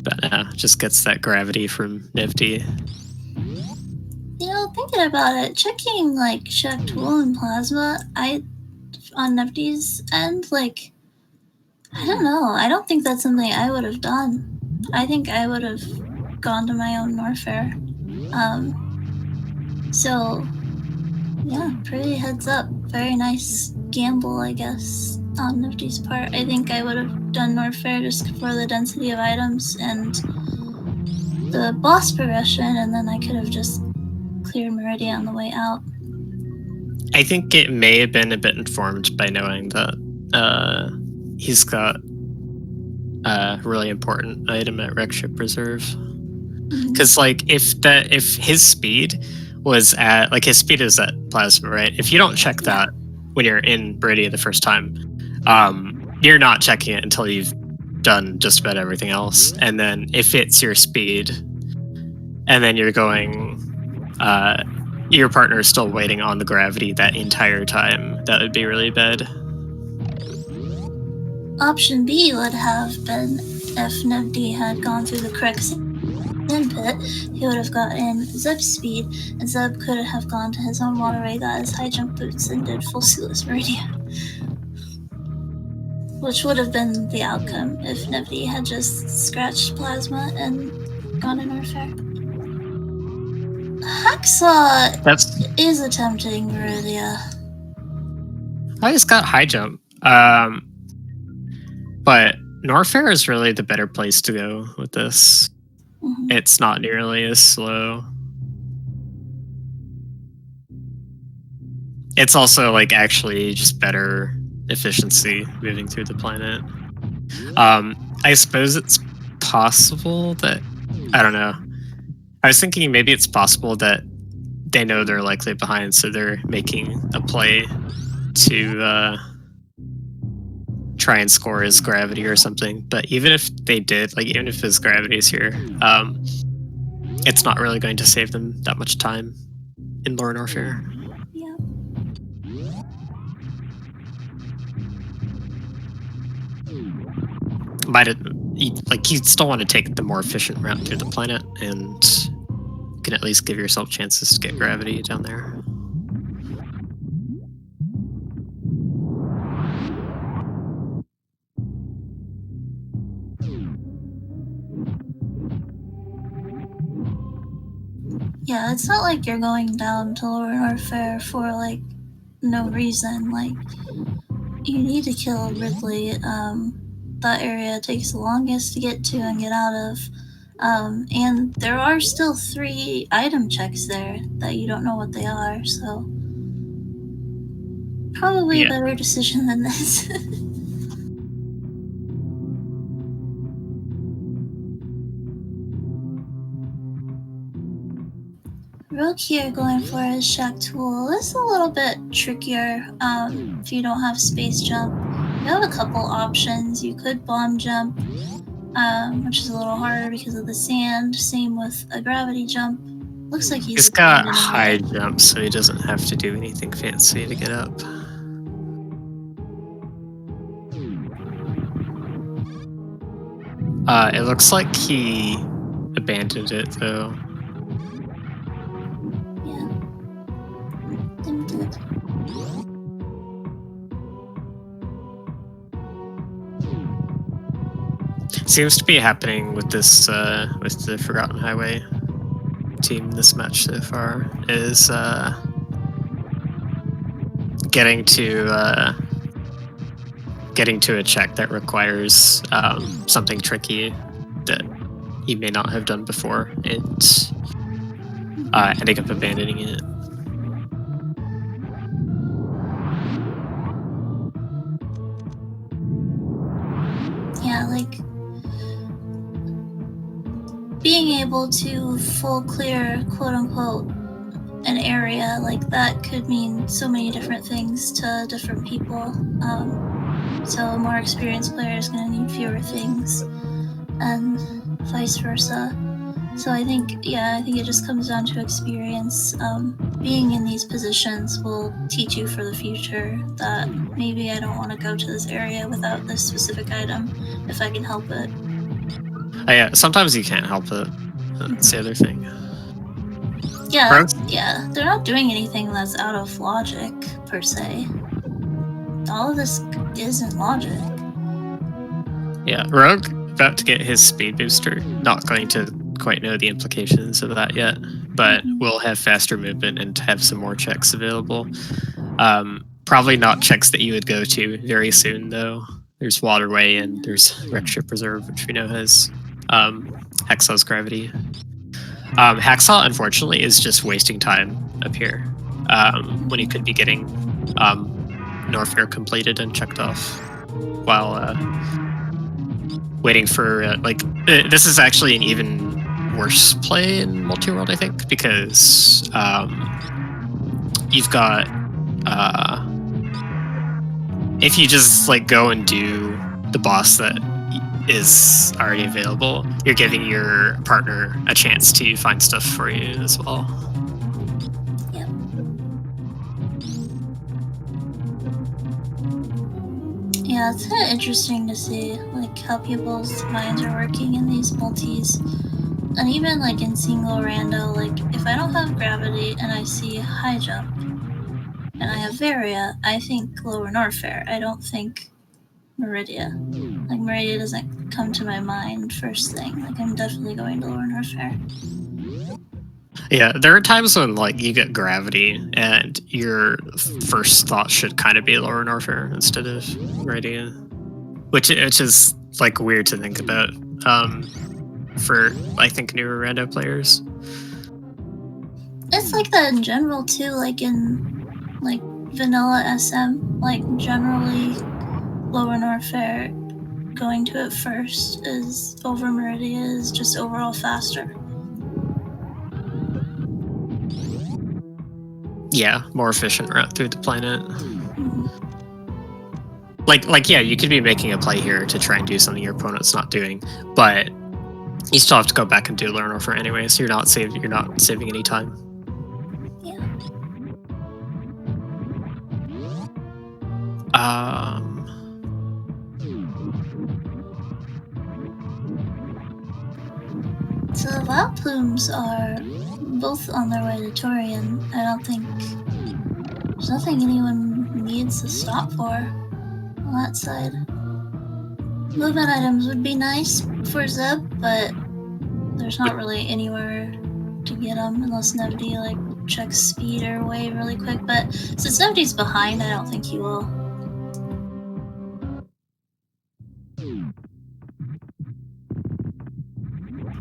But just gets that gravity from Nifty. You know, thinking about it, checking like Shack Tool and Plasma, on Nifty's end, like, I don't know. I don't think that's something I would have done. I think I would have gone to my own Norfair. So, yeah, pretty heads up. Very nice gamble, I guess, on Nifty's part. I think I would have done Norfair just for the density of items and the boss progression, and then I could have just cleared Meridia on the way out. I think it may have been a bit informed by knowing that he's got a really important item at Wreckship Reserve. Because like if his speed was at his speed is at Plasma, right? If you don't check that when you're in Meridia the first time, you're not checking it until you've done just about everything else. And then if it's your speed, and then you're going, your partner is still waiting on the gravity that entire time, that would be really bad. Option B would have been if Nibdi had gone through the correct Sin pit, he would have gotten Zeb's speed, and Zeb could have gone to his own waterway, got his high jump boots, and did full suitless Meridia. Which would have been the outcome if Nibdi had just scratched Plasma and gone to Norfair. Hacksaw is attempting Meridia. I just got high jump. But Norfair is really the better place to go with this. It's not nearly as slow. It's also like actually just better efficiency moving through the planet. I suppose it's possible that, I don't know. I was thinking maybe it's possible that they know they're likely behind, so they're making a play to try and score his gravity or something. But even if they did, like even if his gravity is here, it's not really going to save them that much time in Lore Norfair. Yeah. You still want to take the more efficient route through the planet, and you can at least give yourself chances to get gravity down there. Yeah, it's not like you're going down to Lore Norfair for like no reason. Like you need to kill Ridley. That area takes the longest to get to and get out of. And there are still 3 item checks there that you don't know what they are, so probably a better decision than this. Rogue here going for his Shack Tool. This is a little bit trickier if you don't have space jump. You have a couple options. You could bomb jump, which is a little harder because of the sand. Same with a gravity jump. Looks like he's got high jump, so he doesn't have to do anything fancy to get up. It looks like he abandoned it though. Yeah. Didn't do it. Seems to be happening with this with the Forgotten Highway team this match so far is getting to a check that requires something tricky that you may not have done before, and ending up abandoning it. Yeah, like being able to full clear, quote unquote, an area like that could mean so many different things to different people. So a more experienced player is going to need fewer things, and vice versa. So I think it just comes down to experience. Being in these positions will teach you for the future that maybe I don't want to go to this area without this specific item if I can help it. Yeah, sometimes you can't help it. That's the other thing. Yeah, they're not doing anything that's out of logic, per se. All of this isn't logic. Yeah, Rogue about to get his speed booster. Not going to quite know the implications of that yet, but we'll have faster movement and have some more checks available. Probably not checks that you would go to very soon, though. There's Waterway and there's Wreckship Reserve, which we know has Hexaw's gravity. Hacksaw, unfortunately, is just wasting time up here when he could be getting Norfair completed and checked off while waiting for this is actually an even worse play in multi-world, I think, because you've got if you just like go and do the boss that is already available, you're giving your partner a chance to find stuff for you as well. Yep. Yeah, it's kind of interesting to see like how people's minds are working in these multis, and even like in single rando. Like if I don't have gravity and I see high jump, and I have Varia, I think lower Norfair. I don't think Meridia. Like Meridia doesn't come to my mind first thing. Like I'm definitely going to lower Norfair. Yeah, there are times when like you get gravity and your first thought should kind of be lower Norfair instead of Meridia, which is like weird to think about for I think newer rando players. It's like that in general too. Like in like vanilla SM, like generally lower Norfair going to it first is over Meridia is just overall faster. Yeah, more efficient route through the planet. Mm-hmm. Like yeah, you could be making a play here to try and do something your opponent's not doing, but you still have to go back and do learn over anyway, so you're not saving any time. Yeah. So the Vileplumes are both on their way to Torian. I don't think there's nothing anyone needs to stop for on that side. Movement items would be nice for Zeb, but there's not really anywhere to get them unless Nevdi like checks speed or wave really quick. But since Nevdi's behind, I don't think he will.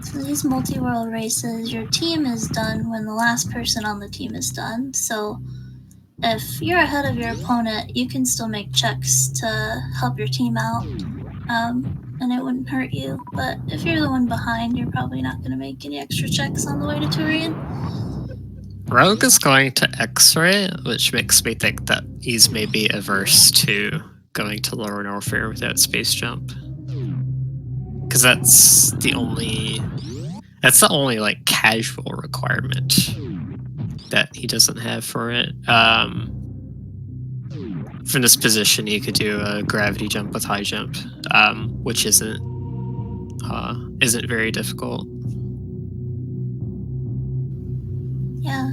So these multi-world races, your team is done when the last person on the team is done. So if you're ahead of your opponent, you can still make checks to help your team out, and it wouldn't hurt you. But if you're the one behind, you're probably not going to make any extra checks on the way to Turian. Rogue is going to X-ray, which makes me think that he's maybe averse to going to lower Norfair without space jump, because that's the only like casual requirement that he doesn't have for it. From this position, you could do a gravity jump with high jump, which isn't very difficult. Yeah.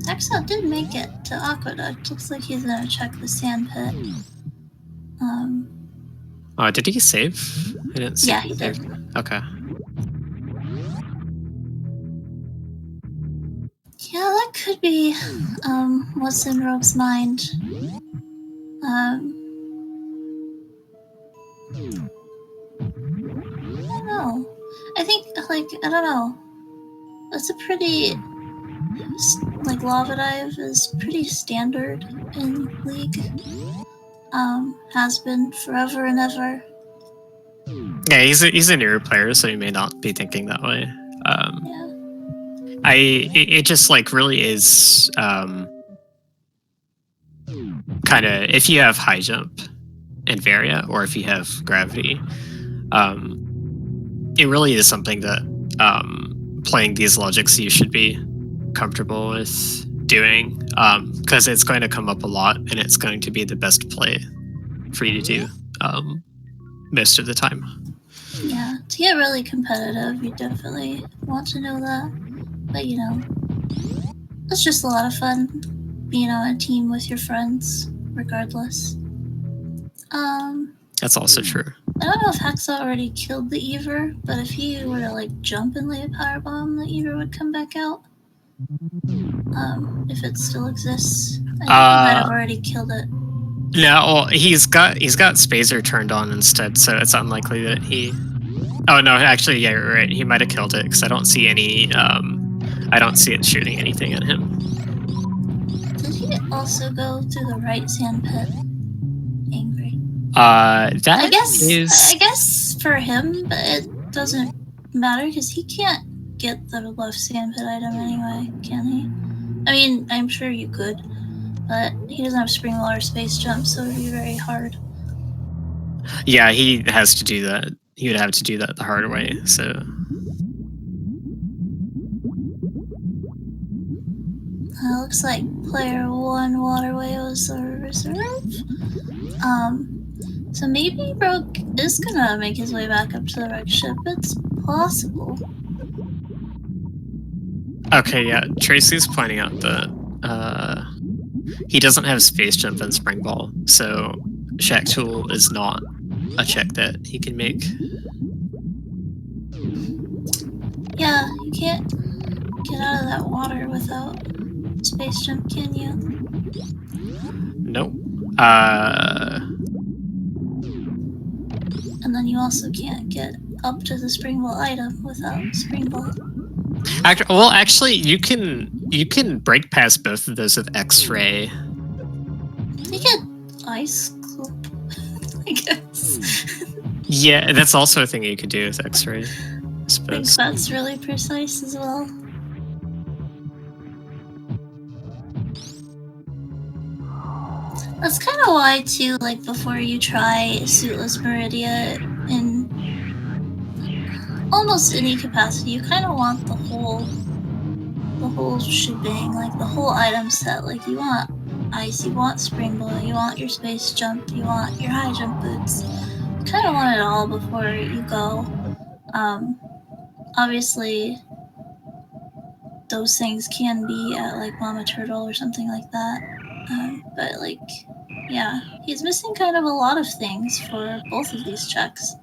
Exo did make it to Aqueduct. Looks like he's gonna check the sand pit. Did he save? I didn't see. Yeah, he did. Okay. Yeah, that could be what's in Rogue's mind. I don't know. I think, like, I don't know. It's a pretty, like, Lava Dive is pretty standard in League. Has been forever and ever. Yeah, he's a newer player, so he may not be thinking that way. Yeah. It just like really is kind of, if you have high jump and Varia, or if you have gravity, it really is something that playing these logics you should be comfortable with doing, because it's going to come up a lot and it's going to be the best play for you to do most of the time. Yeah, to get really competitive, you definitely want to know that. But, you know, it's just a lot of fun being on a team with your friends, regardless. That's also true. I don't know if Hacksaw already killed the Ever, but if he were to, like, jump and lay a powerbomb, the Ever would come back out. If it still exists. I think he might have already killed it. No, well, he's got Spazer turned on instead, so it's unlikely that he. Oh no, actually, yeah, you're right. He might have killed it because I don't see any. I don't see it shooting anything at him. Did he also go through the right sand pit? Angry. That I guess for him, but it doesn't matter because he can't get the left sand pit item anyway, can he? I mean, I'm sure you could, but he doesn't have spring water space jump, so it'd be very hard. Yeah, he has to do that. He would have to do that the hard way. So. Looks like player 1 waterway was a reserve. So maybe Rogue is gonna make his way back up to the wreck ship. It's possible. Okay, yeah. Tracy's pointing out that he doesn't have space jump and spring ball, so Shack Tool is not a check that he can make. Yeah, you can't get out of that water without space jump, can you? Nope. And then you also can't get up to the spring ball item without spring ball. Actually, you can break past both of those with X-ray. You get ice club, I guess. Yeah, that's also a thing you could do with X-ray. I think that's really precise as well. That's kind of why too, like before you try Suitless Meridia in almost any capacity, you kind of want the whole shebang, like the whole item set. Like you want ice, you want spring ball, you want your space jump, you want your high jump boots. You kind of want it all before you go. Obviously, those things can be at like Mama Turtle or something like that. But like, yeah, he's missing kind of a lot of things for both of these checks.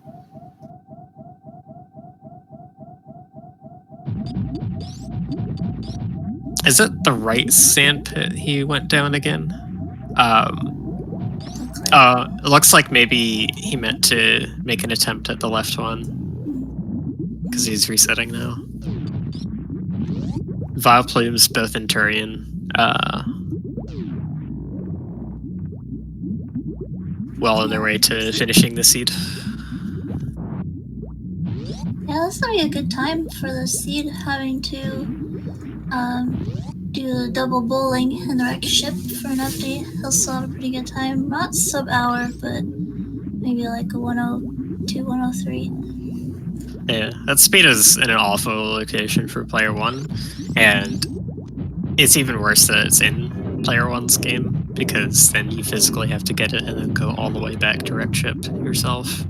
Is it the right sand pit he went down again? It looks like maybe he meant to make an attempt at the left one because he's resetting now. Vileplumes both in Turian. Well on their way to finishing the seed. Yeah, this will be a good time for the seed having to do the double bowling in the wreck ship for an update. He'll still have a pretty good time. Not sub-hour, but maybe like a 102, 103. Yeah, that speed is in an awful location for player 1, and it's even worse that it's in player 1's game, because then you physically have to get it and then go all the way back to wreck ship yourself.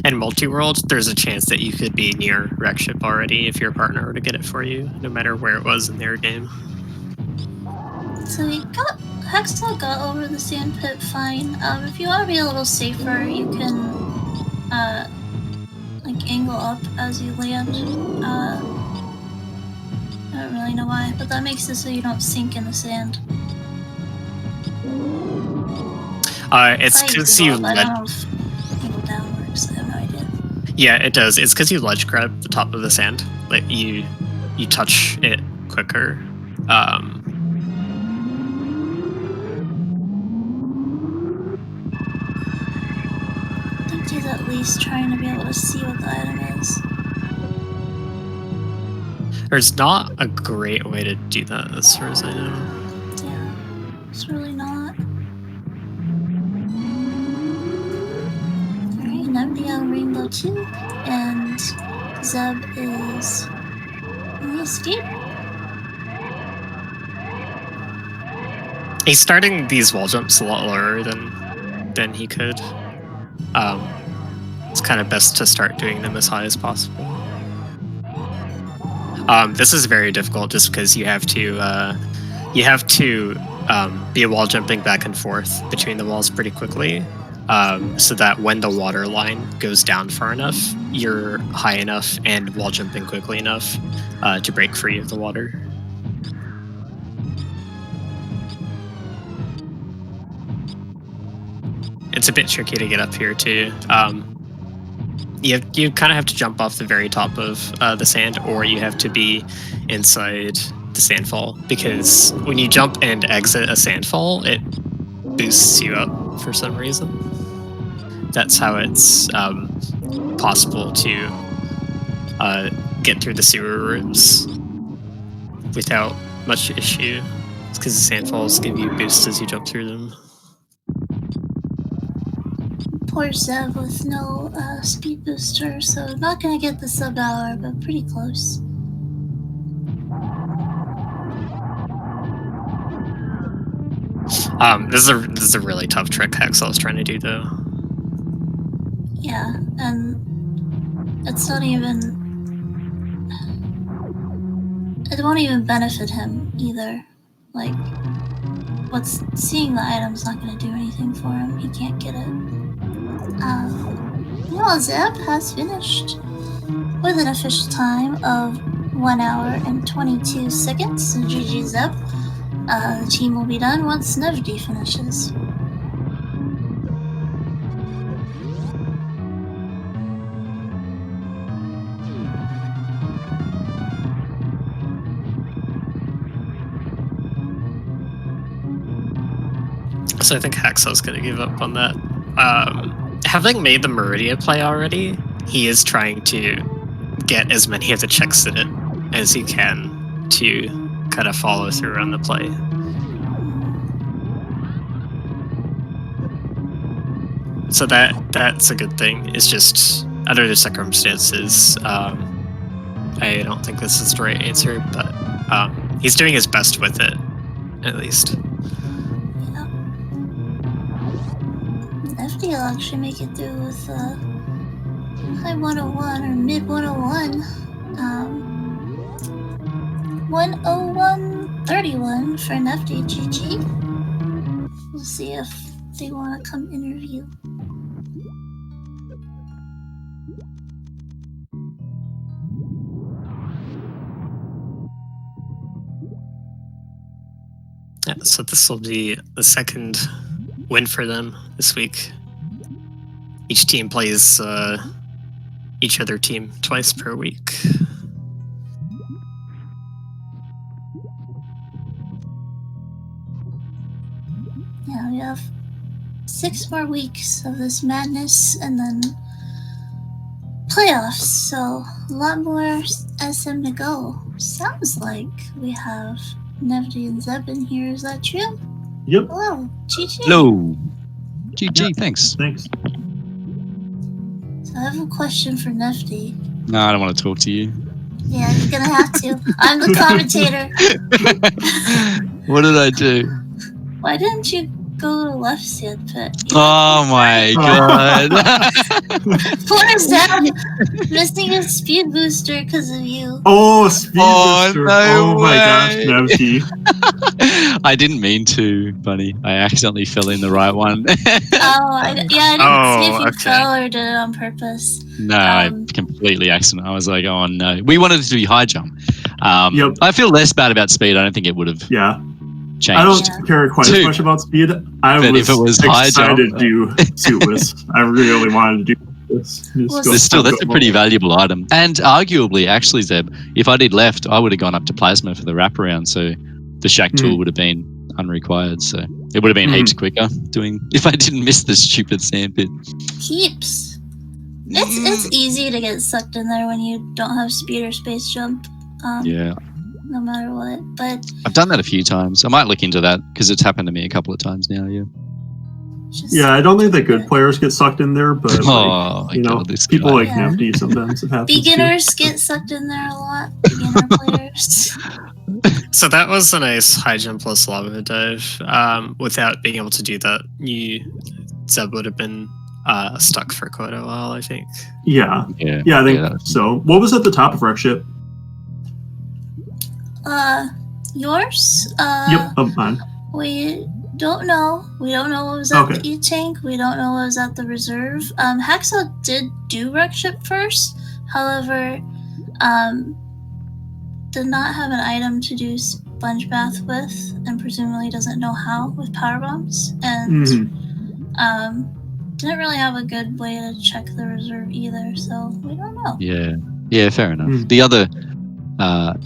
And multi-world, there's a chance that you could be near wreck ship already if your partner were to get it for you, no matter where it was in their game. So Hextall got over the sand pit fine. If you want to be a little safer, you can like angle up as you land. I don't really know why, but that makes it so you don't sink in the sand. It's because you Yeah, it does. It's because you ledge grab the top of the sand. Like you touch it quicker. I think he's at least trying to be able to see what the item is. There's not a great way to do that, as far as I know. Yeah, it's really not. Alright, Nebby on Rainbow 2, and Zeb is in the steep. He's starting these wall jumps a lot lower than he could. It's kind of best to start doing them as high as possible. This is very difficult just because you have to be wall jumping back and forth between the walls pretty quickly, so that when the water line goes down far enough, you're high enough and wall jumping quickly enough to break free of the water. it's a bit tricky to get up here too. You kind of have to jump off the very top of the sand, or you have to be inside the sandfall, because when you jump and exit a sandfall, it boosts you up for some reason. That's how it's possible to get through the sewer rooms without much issue. It's because the sandfalls give you boosts as you jump through them. Poor Zev with no speed booster, so not gonna get the sub-hour, but pretty close. This is a really tough trick Haxel was trying to do, though. Yeah, and it's not even... It won't even benefit him either. Like, seeing the item's not gonna do anything for him. He can't get it. Well, Zeb has finished with an official time of 1 hour and 22 seconds. So GG Zeb. The team will be done once Nevdi finishes. So I think Haxel's going to give up on that. Having made the Meridia play already, he is trying to get as many of the checks in it as he can to kind of follow through on the play. So that's a good thing. It's just, under the circumstances, I don't think this is the right answer, but he's doing his best with it, at least. Nevdi will actually make it through with high 101 or mid 101. 101.31 for Nevdi. GG. We'll see if they want to come interview. Yeah, so this will be the second win for them this week. Each team plays each other team twice per week. Yeah, we have 6 more weeks of this madness and then playoffs, so a lot more SM to go. Sounds like we have Nevdi and Zeb in here. Is that true? Yep. Hello, GG. Hello. GG, Yeah. Thanks. Thanks. So I have a question for Nevdi. No, I don't want to talk to you. Yeah, you're gonna have to. I'm the commentator. What did I do? Why didn't you go to left sand pit? Oh my god. Poor Zeb, missing his speed booster because of you. Oh, speed booster. no Oh my gosh, way. Nevdi. I didn't mean to, Bunny. I accidentally fell in the right one. I didn't see if you fell or did it on purpose. No, I completely accident. I was like, oh no. We wanted it to be high jump. Yep. I feel less bad about speed. I don't think it would have changed. I don't care quite as much about speed. I But was, if it was high excited jump, to do suitless. I really wanted to do this. But still, that's a pretty valuable item. And arguably, actually, Zeb, if I did left, I would have gone up to plasma for the wraparound. So the shack tool would have been unrequired. So it would have been heaps quicker doing if I didn't miss the stupid sandpit. Heaps. It's easy to get sucked in there when you don't have speed or space jump. Yeah. No matter what. But I've done that a few times. I might look into that because it's happened to me a couple of times now. Yeah. Yeah, I don't think that good players get sucked in there, but people like Nevdi sometimes it happens. Beginners get sucked in there a lot. Beginner players. So that was a nice high jump plus lava dive. Without being able to do that, Zeb would have been stuck for quite a while, I think. Yeah, I think so. What was at the top of Wreck Ship? Yours? Yep, mine. We don't know. We don't know what was at the E-Tank. We don't know what was at the reserve. Haxel did do Wreck Ship first. However, did not have an item to do sponge bath with, and presumably doesn't know how with power bombs. And didn't really have a good way to check the reserve either, so we don't know. Yeah, fair enough. The other,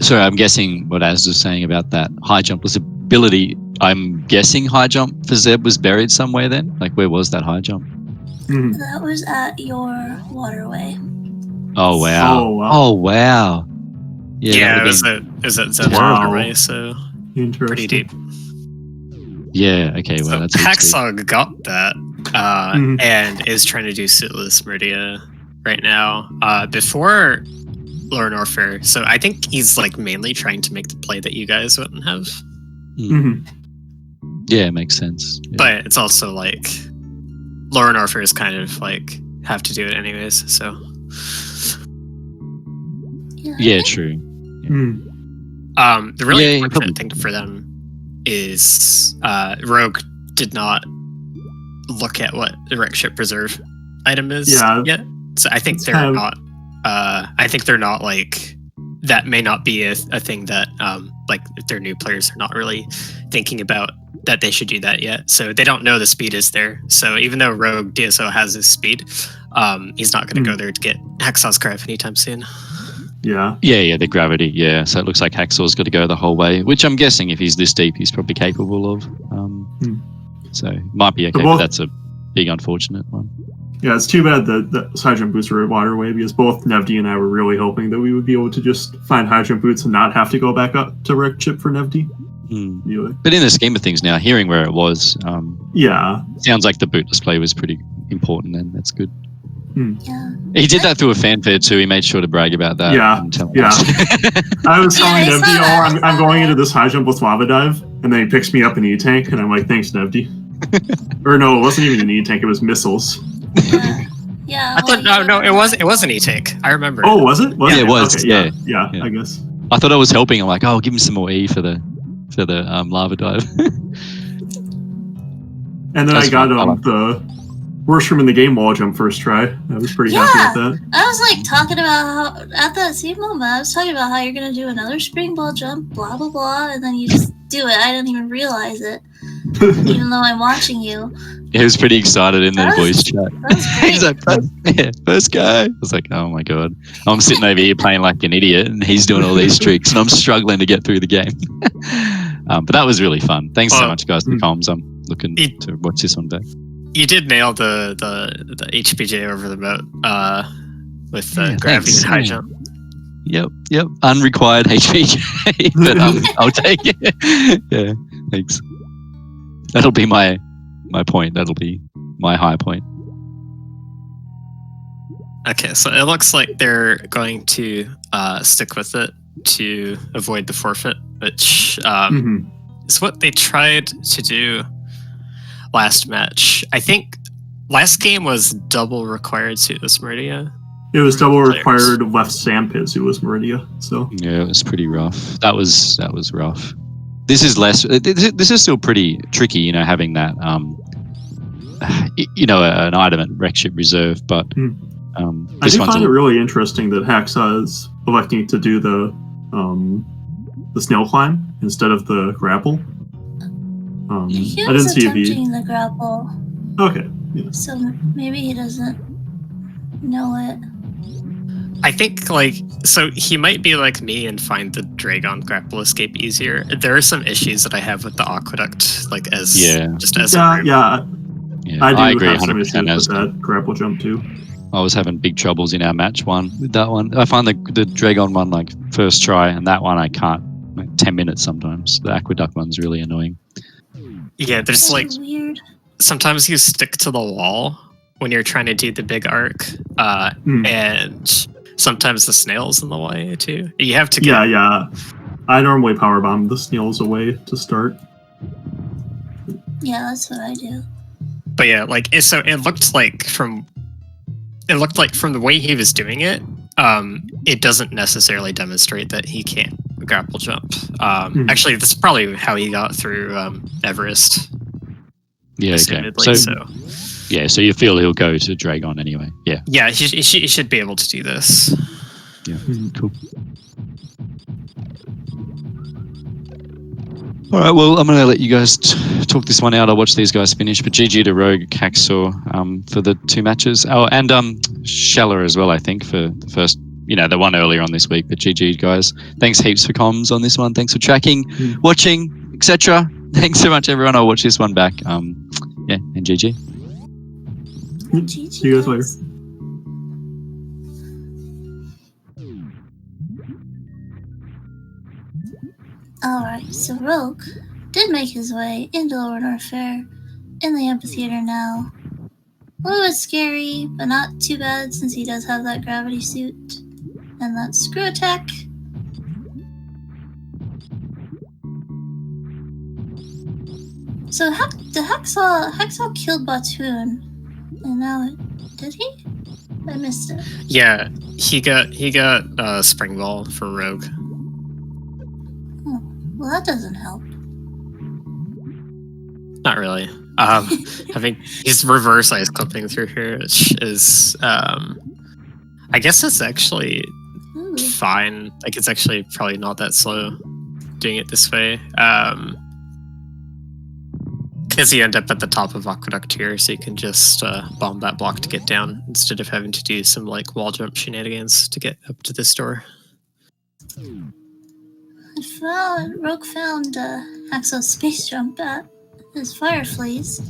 sorry, I'm guessing what Az was saying about that high jump was ability. I'm guessing high jump for Zeb was buried somewhere then? Like, where was that high jump? That was at your waterway. Oh, wow. Oh, wow. Yeah, it was at Zeb's waterway, so pretty deep. Yeah, okay, well, so that's Hacksaw got that and is trying to do Suitless Meridia right now before Lore Warfare. So I think he's like mainly trying to make the play that you guys wouldn't have. Yeah, it makes sense. Yeah. But it's also like Lore Warfare is kind of like have to do it anyways. So yeah, true. The really important thing for them is Rogue did not look at what the wreck ship preserve item is yet. So I think they're not. I think they're not like that. May not be a thing that like if they're new players are not really thinking about that they should do that yet. So they don't know the speed is there. So even though Rogue DSO has his speed, he's not going to go there to get Hacksaw's crap anytime soon. Yeah, the gravity. Yeah, so it looks like Hacksaw's got to go the whole way, which I'm guessing if he's this deep, he's probably capable of. So might be okay, but that's a big unfortunate one. Yeah, it's too bad that side jump boots were at waterway because both Nevdi and I were really hoping that we would be able to just find high jump boots and not have to go back up to wreck chip for Nevdi. But in the scheme of things now, hearing where it was, sounds like the boot display was pretty important, and that's good. Yeah. He did that through a fanfare too. He made sure to brag about that. Yeah. I was telling Nevdi, I'm going into this high jump with lava dive, and then he picks me up an E-tank, and I'm like, thanks, Nevdi. Or no, it wasn't even an E-tank, it was missiles. Yeah. I thought no, it was an E-tank. I remember. Oh, was it? Yeah, it was. Okay, yeah, I guess. I thought I was helping. I'm like, oh, give him some more E for the lava dive. And then I got the worst room in the game wall jump first try. I was pretty happy with that. I was like talking about how, at that same moment, I was talking about how you're going to do another springboard jump, blah, blah, blah, and then you just do it. I didn't even realize it, even though I'm watching you. He was pretty excited in the voice chat. He's like, first guy. I was like, oh my God. I'm sitting over here playing like an idiot, and he's doing all these tricks, and I'm struggling to get through the game. But that was really fun. Thanks so much, guys, for the comms. I'm looking to watch this one back. You did nail the HPJ over the boat with gravity and high jump. Yep. Unrequired HPJ, but I'll take it. Yeah, thanks. That'll be my point. That'll be my high point. Okay, so it looks like they're going to stick with it to avoid the forfeit, which is what they tried to do last match. I think last game was double required Suitless Meridia. It was double required left sand pit Suitless Meridia. So yeah, it was pretty rough. That was rough. This is less. This is still pretty tricky, having that an item at wreck ship reserve. But I do find it really interesting that Hacksaw is electing to do the snail climb instead of the grapple. I didn't see attempting the grapple. Okay. Yeah. So maybe he doesn't know it. I think so he might be like me and find the Dragon grapple escape easier. There are some issues that I have with the aqueduct, I agree have some issues with that grapple jump too. I was having big troubles in our match one with that one. I find the Dragon one like first try, and that one I can't. 10 minutes sometimes. The aqueduct one's really annoying. Yeah, there's weird. Sometimes you stick to the wall when you're trying to do the big arc, and sometimes the snail's in the way too. You have to get... Yeah. I normally power bomb the snails away to start. Yeah, that's what I do. But yeah, so it looked like from the way he was doing it, it doesn't necessarily demonstrate that he can't grapple jump. Actually, that's probably how he got through Everest. Yeah, okay. So you feel he'll go to Dragon anyway? Yeah. Yeah, he should be able to do this. Yeah, cool. All right, well, I'm going to let you guys talk this one out. I'll watch these guys finish. But GG to Rogue, Hacksaw for the 2 matches. Oh, and Sheller as well, I think, for the first, the one earlier on this week. But GG, guys. Thanks heaps for comms on this one. Thanks for tracking, watching, etc. Thanks so much, everyone. I'll watch this one back. And GG. GG. See you guys later. Alright, so Rogue did make his way into Lower North Fair in the amphitheater now. A little bit scary, but not too bad since he does have that gravity suit and that screw attack. So the Hacksaw killed Batoon, and now did he? I missed it. Yeah, he got Spring Ball for Rogue. Well, that doesn't help. Not really. I think he's reverse ice clipping through here, which is, I guess it's actually fine. Like, it's actually probably not that slow doing it this way. Because you end up at the top of Aqueduct here, so you can just bomb that block to get down instead of having to do some like wall jump shenanigans to get up to this door. Rogue found Hacksaw's space jump at his Fireflies.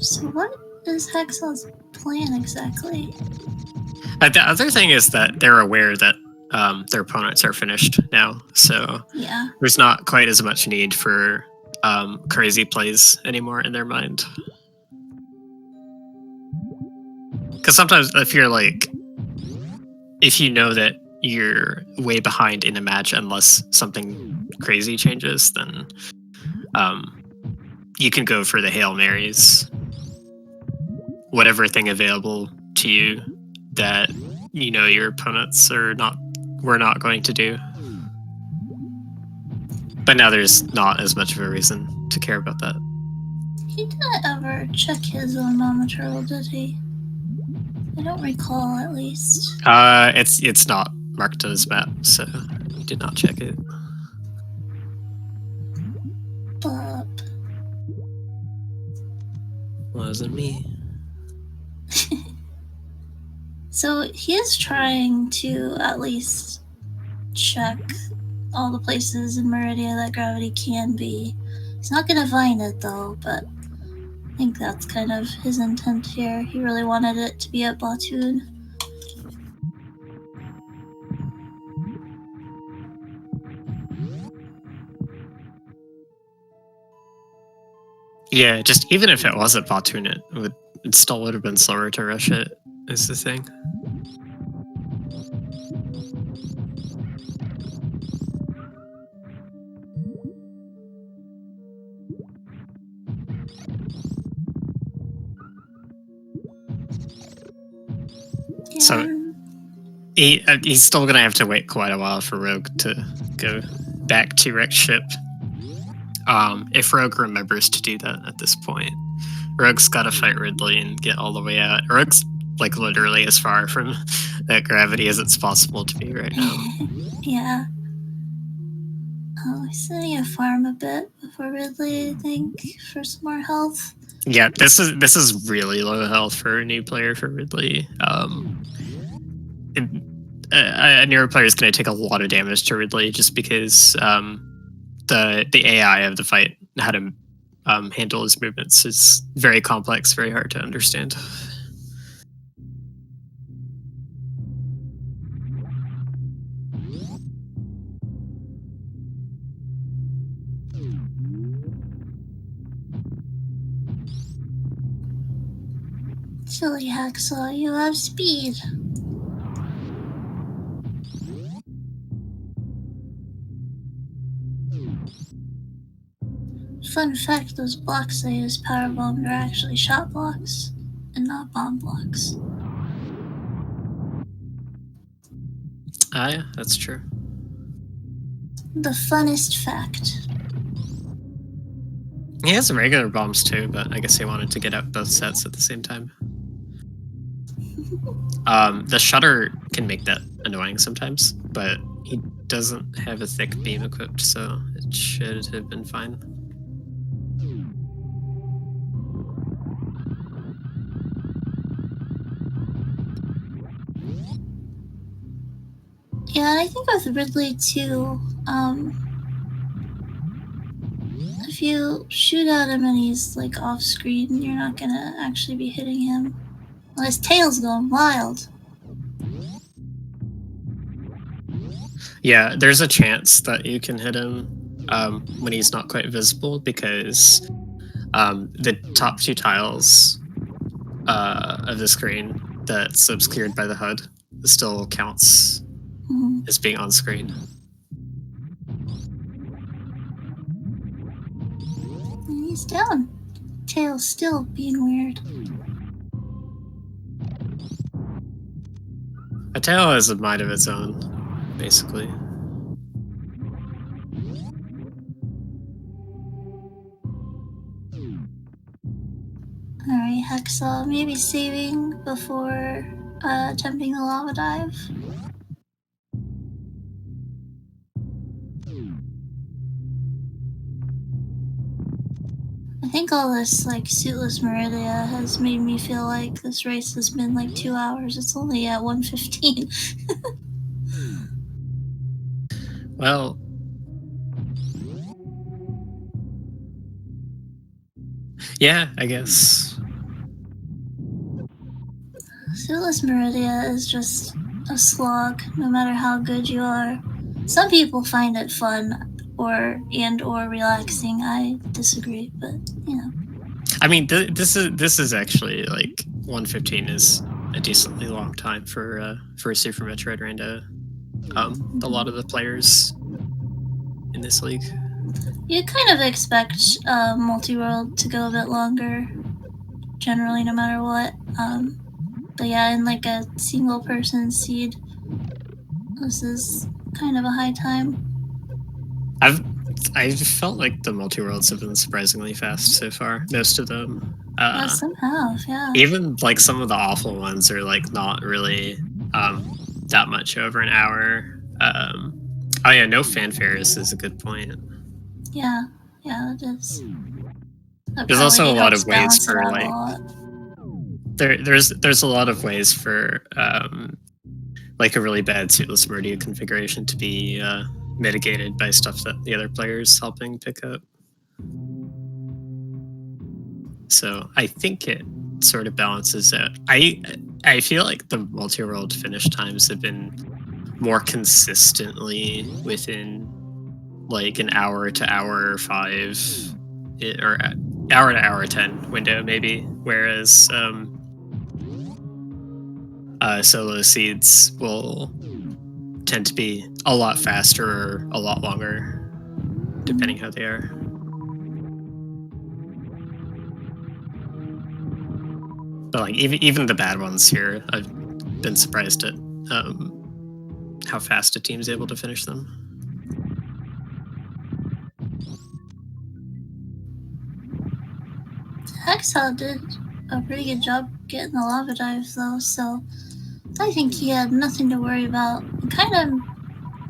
So what is Hacksaw's plan exactly? The other thing is that they're aware that their opponents are finished now, so yeah, there's not quite as much need for crazy plays anymore in their mind. Because sometimes if you know that you're way behind in a match unless something crazy changes, then you can go for the Hail Marys. Whatever thing available to you that your opponents were not going to do. But now there's not as much of a reason to care about that. He didn't ever check his own Monotroll, did he? I don't recall, at least. It's not marked on his map, so he did not check it. But Wasn't me. So he is trying to at least check all the places in Meridia that gravity can be. He's not gonna find it though, but I think that's kind of his intent here. He really wanted it to be at Batoon. Yeah, just even if it was at Batoon, it still would have been slower to rush it, is the thing. Yeah. So he's still gonna have to wait quite a while for Rogue to go back to wrecked ship. If Rogue remembers to do that at this point. Rogue's gotta fight Ridley and get all the way out. Rogue's like literally as far from that gravity as it's possible to be right now. Yeah. Oh, he's gonna farm a bit before Ridley, I think, for some more health. Yeah, this is really low health for a new player for Ridley. A newer player is going to take a lot of damage to Ridley just because the AI of the fight, how to handle his movements, is very complex, very hard to understand. Silly Hacksaw, you have speed. Fun fact, those blocks they use power bombed are actually shot blocks and not bomb blocks. Ah, yeah, that's true. The funnest fact. He has regular bombs too, but I guess he wanted to get out both sets at the same time. The shutter can make that annoying sometimes, but he doesn't have a thick beam equipped, so it should have been fine. Yeah, I think with Ridley too, if you shoot at him and he's like off screen, you're not gonna actually be hitting him. Well, his tail's going wild. Yeah, there's a chance that you can hit him when he's not quite visible, because the top 2 tiles of the screen that's obscured by the HUD still counts as being on screen. And he's down. Tail's still being weird. A tail has a mind of its own, basically. Alright, Hacksaw, maybe saving before attempting the lava dive. I think all this like suitless Meridia has made me feel like this race has been like 2 hours. It's only at 1:15. Well, yeah, I guess. Suitless Meridia is just a slog, no matter how good you are. Some people find it fun or relaxing. I disagree, but you know. I mean, this is actually like 1:15 is a decently long time for a Super Metroid Rando. A lot of the players in this league. You kind of expect multi-world to go a bit longer, generally, no matter what. But yeah, in like a single-person seed, this is kind of a high time. I've felt like the multi-worlds have been surprisingly fast so far. Most of them. Yeah, some have, yeah. Even like some of the awful ones are like not really that much over an hour. Oh yeah, no fanfares is a good point. Yeah, it is. There's also a lot of ways for like there's a lot of ways for like a really bad suitless Meridia configuration to be mitigated by stuff that the other player's helping pick up. So I think it sort of balances out. I feel like the multi-world finish times have been more consistently within like an hour to hour 5 or hour to hour 10 window maybe, whereas solo seeds will tend to be a lot faster or a lot longer depending how they are. But like even the bad ones here, I've been surprised at how fast a team's able to finish them. Hacksaw did a pretty good job getting the lava dive though, so I think he had nothing to worry about. Kind of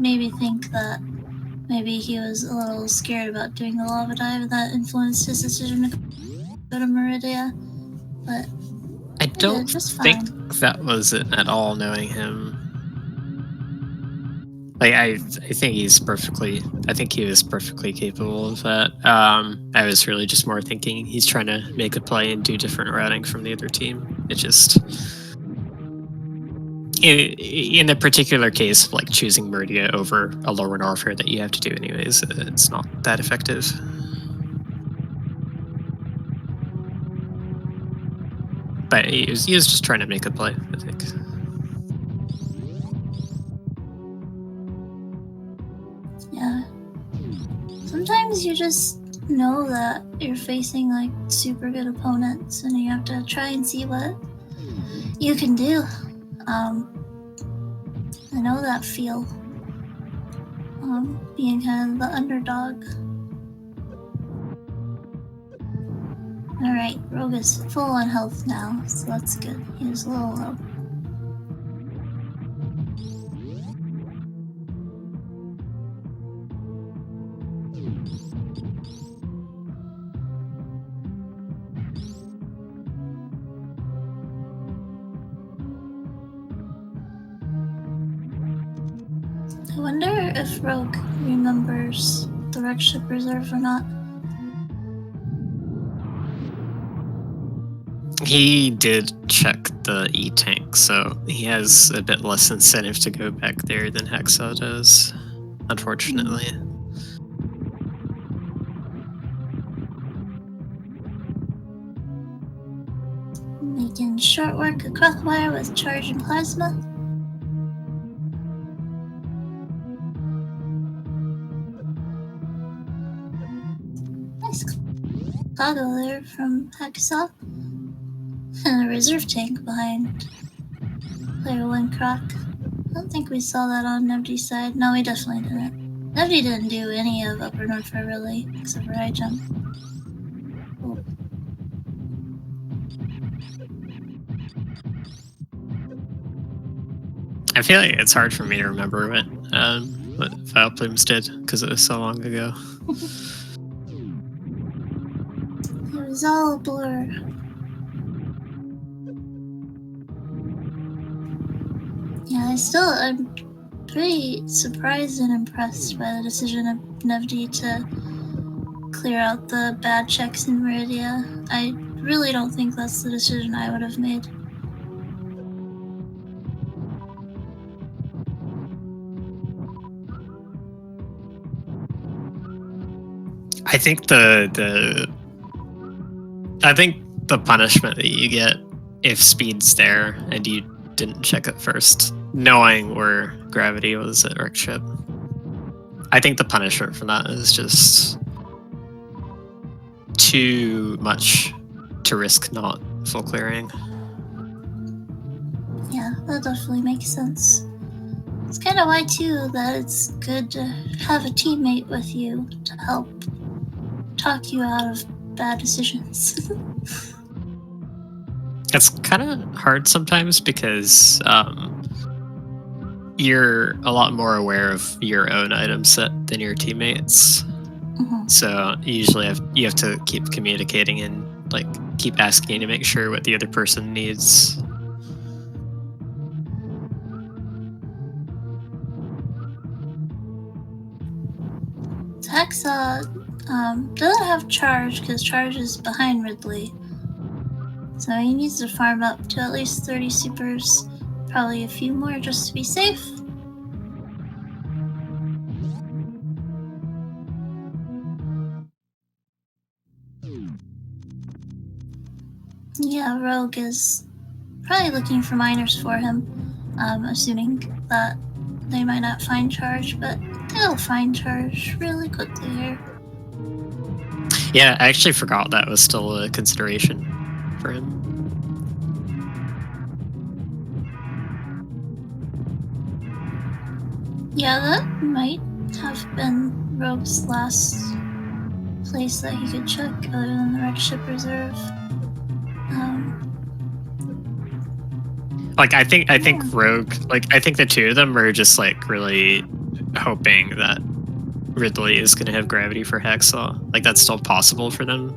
made me think that maybe he was a little scared about doing the lava dive, and that influenced his decision to go to Meridia. But I don't think that was it at all, knowing him. Like I think he was perfectly capable of that. I was really just more thinking he's trying to make a play and do different routing from the other team. It just in the particular case of like choosing Meridia over a lower Norfair that you have to do anyways, it's not that effective. But he was just trying to make a play, I think. Yeah. Sometimes you just know that you're facing like super good opponents and you have to try and see what you can do. I know that feel. Being kind of the underdog. Alright, Rogue is full on health now, so that's good. He was a little low. I wonder if Rogue remembers the wreck ship reserve or not. He did check the E-tank, so he has a bit less incentive to go back there than Hexa does, unfortunately. Making short work of Crockwire with charge and plasma. Nice cargo there from Hexa. And a reserve tank behind Player 1 Croc. I don't think we saw that on Nevdy's side. No, we definitely didn't. Nevdy didn't do any of Upper Northfire really, except for high jump. Oh. I feel like it's hard for me to remember what Vileplumes did, because it was so long ago. It was all a blur. Yeah, I'm pretty surprised and impressed by the decision of Nevdy to clear out the bad checks in Meridia. I really don't think that's the decision I would have made. I think the punishment that you get if speed's there and you didn't check it first, knowing where gravity was at wreck ship, I think the punishment for that is just too much to risk not full clearing. Yeah, that definitely makes sense. It's kind of why too that it's good to have a teammate with you to help talk you out of bad decisions. It's kind of hard sometimes because you're a lot more aware of your own item set than your teammates. Mm-hmm. So you usually you have to keep communicating and like keep asking to make sure what the other person needs. Hexa doesn't have charge because charge is behind Ridley. So he needs to farm up to at least 30 supers, probably a few more just to be safe. Yeah, Rogue is probably looking for miners for him, assuming that they might not find charge, but they'll find charge really quickly here. Yeah, I actually forgot that was still a consideration for him. Yeah, that might have been Rogue's last place that he could check other than the wreck ship reserve. Like I think Rogue, like I think the two of them are just like really hoping that Ridley is gonna have gravity for Hexa. Like that's still possible for them.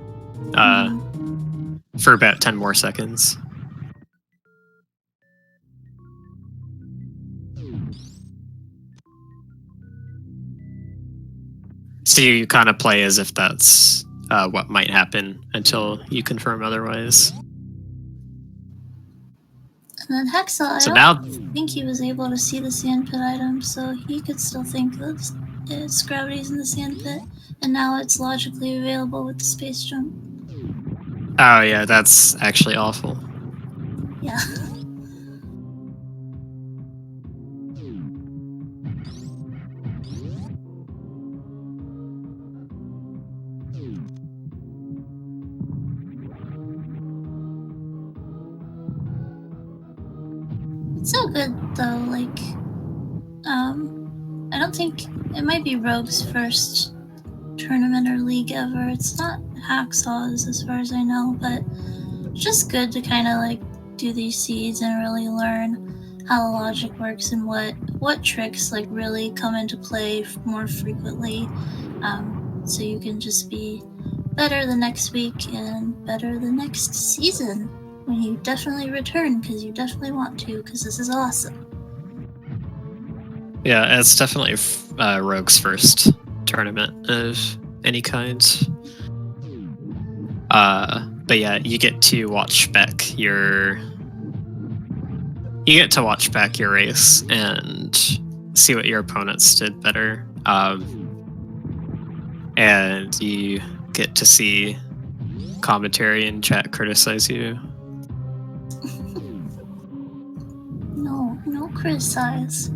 For about 10 more seconds. So you kind of play as if that's what might happen until you confirm otherwise. And then Hexa, I don't think he was able to see the sandpit item, so he could still think that its gravity's in the sandpit, and now it's logically available with the space jump. Oh yeah, that's actually awful. Yeah. It's so good though, like, I don't think, it might be Rogue's first tournament or league ever. It's not Hacksaw's as far as I know, but it's just good to kind of like do these seeds and really learn how the logic works and what tricks like really come into play more frequently, so you can just be better the next week and better the next season when you definitely return, because you definitely want to, because this is awesome. Yeah, it's definitely Rogue's first tournament of any kind. But yeah, you get to watch back your race and see what your opponents did better. And you get to see commentary and chat criticize you. No criticize.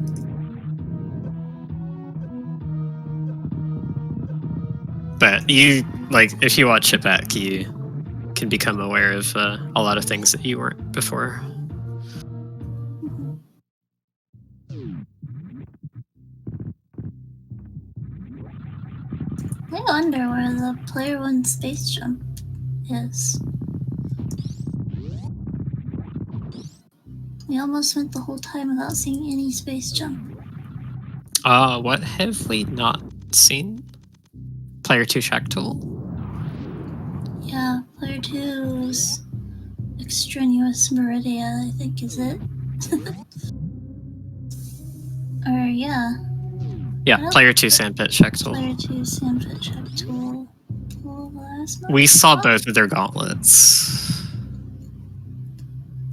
But if you watch it back, you can become aware of a lot of things that you weren't before. I wonder where the player 1 space jump is. We almost went the whole time without seeing any space jump. What have we not seen? Player 2 Shack Tool? Yeah, player 2's Extraneous Meridia, I think is it. Or yeah. Yeah, player 2 Sandpit Shack Tool. Player 2 Sandpit Shack Tool. We saw both of their gauntlets.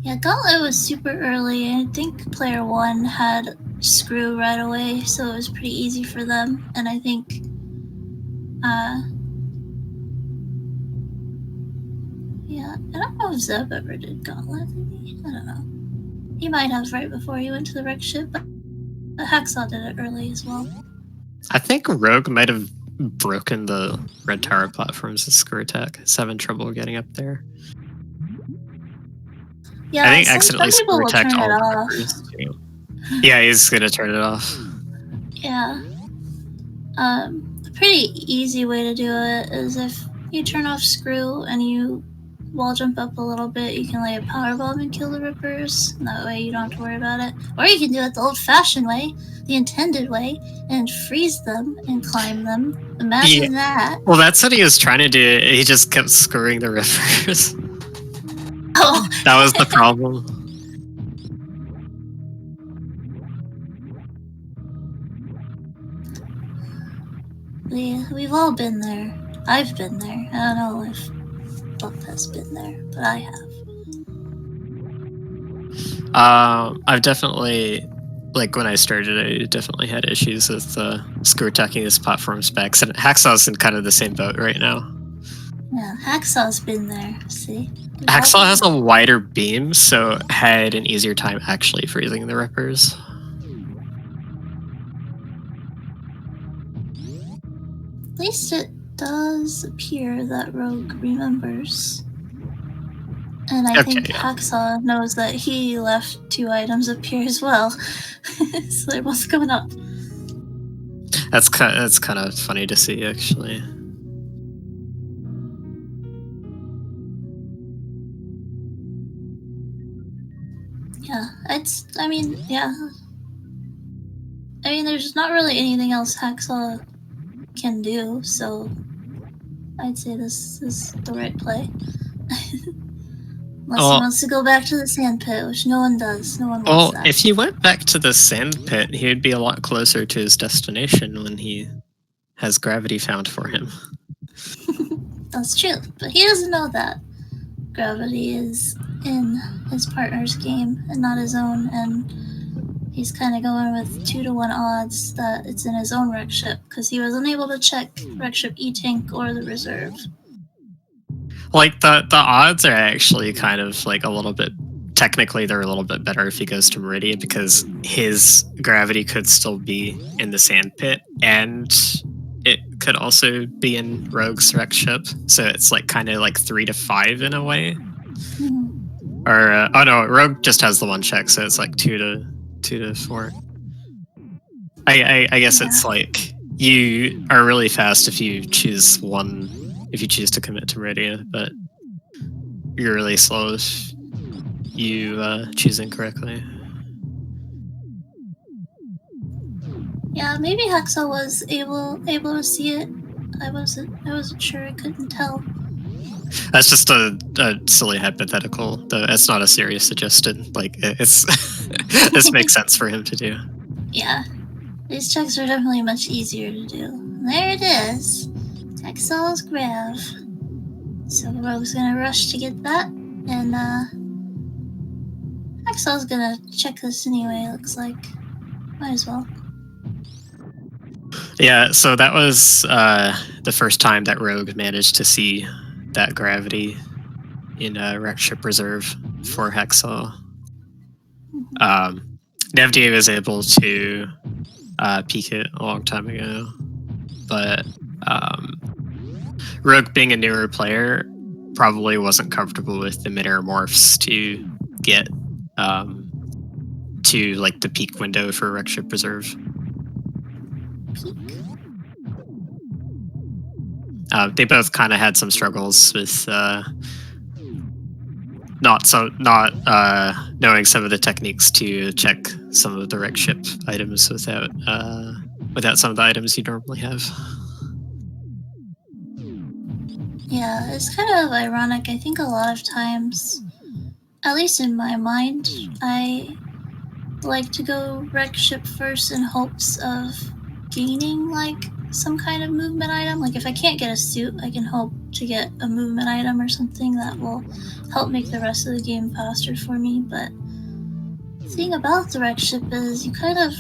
Yeah, Gauntlet was super early. I think player 1 had Screw right away, so it was pretty easy for them. And I think yeah, I don't know if Zeb ever did Gauntlet, maybe? I don't know. He might have right before he went to the wreck ship, but Hacksaw did it early as well. I think Rogue might have broken the Red Tower platforms with Screw Attack. He's having trouble getting up there. Yeah, I think accidentally Screw Attacked all it the off. rippers, too. Yeah, he's gonna turn it off. Yeah. A pretty easy way to do it is if you turn off Screw and you wall jump up a little bit, you can lay a power bomb and kill the rippers. That way you don't have to worry about it. Or you can do it the old-fashioned way, the intended way, and freeze them and climb them. Imagine that. Well, that's what he was trying to do. He just kept screwing the rippers. Oh. That was the problem. We've all been there. I've been there. I don't know if Buff has been there, but I have. I've definitely, when I started, I definitely had issues with Screw attacking his platform specs, and Hacksaw's in kind of the same boat right now. Yeah, Hacksaw's been there, see? Hacksaw has a wider beam, so had an easier time actually freezing the rippers. At least it does appear that Rogue remembers. And I think Hacksaw knows that he left 2 items up here as well. So they're both going up. That's kind of funny to see, actually. Yeah, I mean, there's not really anything else Hacksaw can do, so I'd say this is the right play. Unless he wants to go back to the sand pit, which no one does. No one wants that. If he went back to the sand pit, he would be a lot closer to his destination when he has gravity found for him. That's true, but he doesn't know that. Gravity is in his partner's game and not his own, and he's kind of going with 2-to-1 odds that it's in his own wreck ship because he was unable to check wreck ship E-Tank or the reserve. The odds are actually kind of a little bit, technically they're a little bit better if he goes to Meridia because his gravity could still be in the sand pit and it could also be in Rogue's wreck ship. So it's kind of 3 to 5 in a way. Mm-hmm. Or, oh no, Rogue just has the 1 check, so it's 2 to 4. I guess it's you are really fast if you choose to commit to Meridia, but you're really slow if you choose incorrectly. Yeah, maybe Hacksaw was able to see it. I wasn't sure. I couldn't tell. That's just a silly hypothetical, though. It's not a serious suggestion. It's this makes sense for him to do. Yeah, These checks are definitely much easier to do. There it is. Hexal's Grav. So Rogue's gonna rush to get that, and Hexal's gonna check this anyway, looks like. Might as well. Yeah, so that was the first time that Rogue managed to see that gravity in Wreck Ship Reserve for Hexal. Nevdi was able to peek it a long time ago, but Rogue, being a newer player, probably wasn't comfortable with the mid-air morphs to get to like the peak window for Wreck Ship Reserve. Peek. They both kind of had some struggles with not knowing some of the techniques to check some of the wreck ship items without some of the items you normally have. Yeah, it's kind of ironic. I think a lot of times, at least in my mind, I like to go wreck ship first in hopes of gaining like some kind of movement item. Like if I can't get a suit, I can hope to get a movement item or something that will help make the rest of the game faster for me. But the thing about the wreck ship is you kind of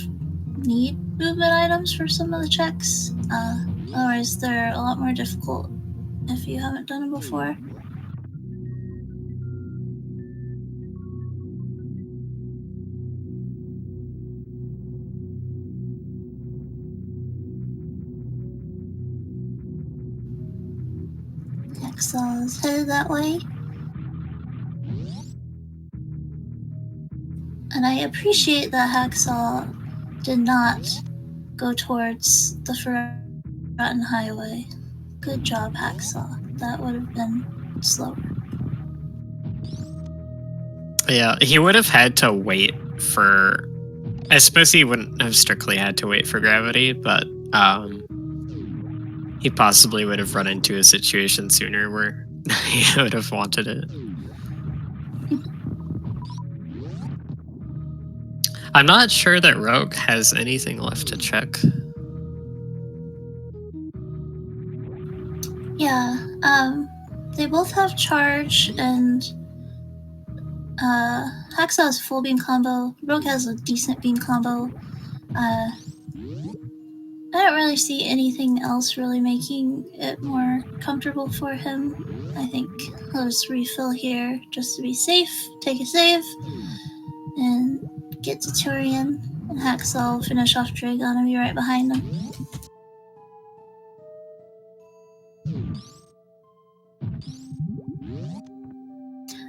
need movement items for some of the checks. Otherwise they're a lot more difficult if you haven't done them before. Hexal is headed that way. And I appreciate that Hexal did not go towards the Forgotten Highway. Good job, Hexal. That would have been slower. Yeah, he would have had to wait for... I suppose he wouldn't have strictly had to wait for gravity, but he possibly would have run into a situation sooner where he would have wanted it. I'm not sure that Rogue has anything left to check. Yeah, they both have charge, and Hexal has full beam combo. Rogue has a decent beam combo. I don't really see anything else really making it more comfortable for him. I think I'll just refill here just to be safe, take a save, and get to Turian. And Hexal will finish off Dragon and be right behind him.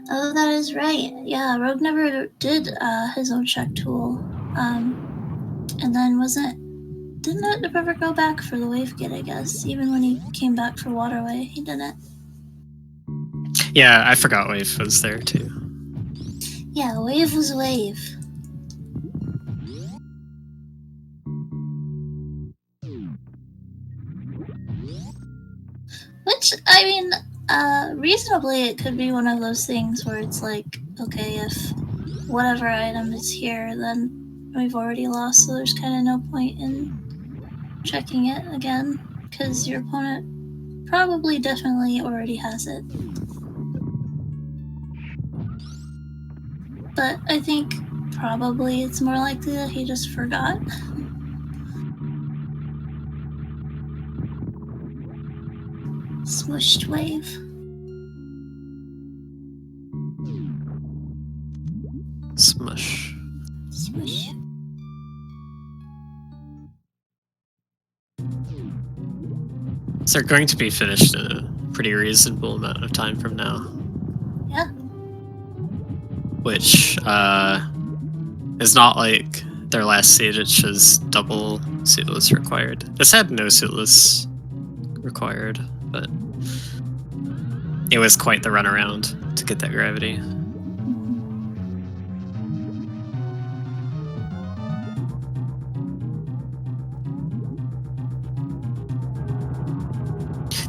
Oh, that is right. Yeah, Rogue never did his own check tool. And then didn't it ever go back for the wave kit, I guess. Even when he came back for Waterway, he didn't. Yeah, I forgot Wave was there too. Yeah, Wave was Wave. Which, I mean, reasonably it could be one of those things where it's like, okay, if whatever item is here, then we've already lost, so there's kind of no point in checking it again, because your opponent probably definitely already has it. But I think probably it's more likely that he just forgot. Smushed Wave. Smush. Smush. So they're going to be finished in a pretty reasonable amount of time from now. Yeah. Which is not like their last seed, it's just double suitless required. This had no suitless required, but it was quite the runaround to get that gravity.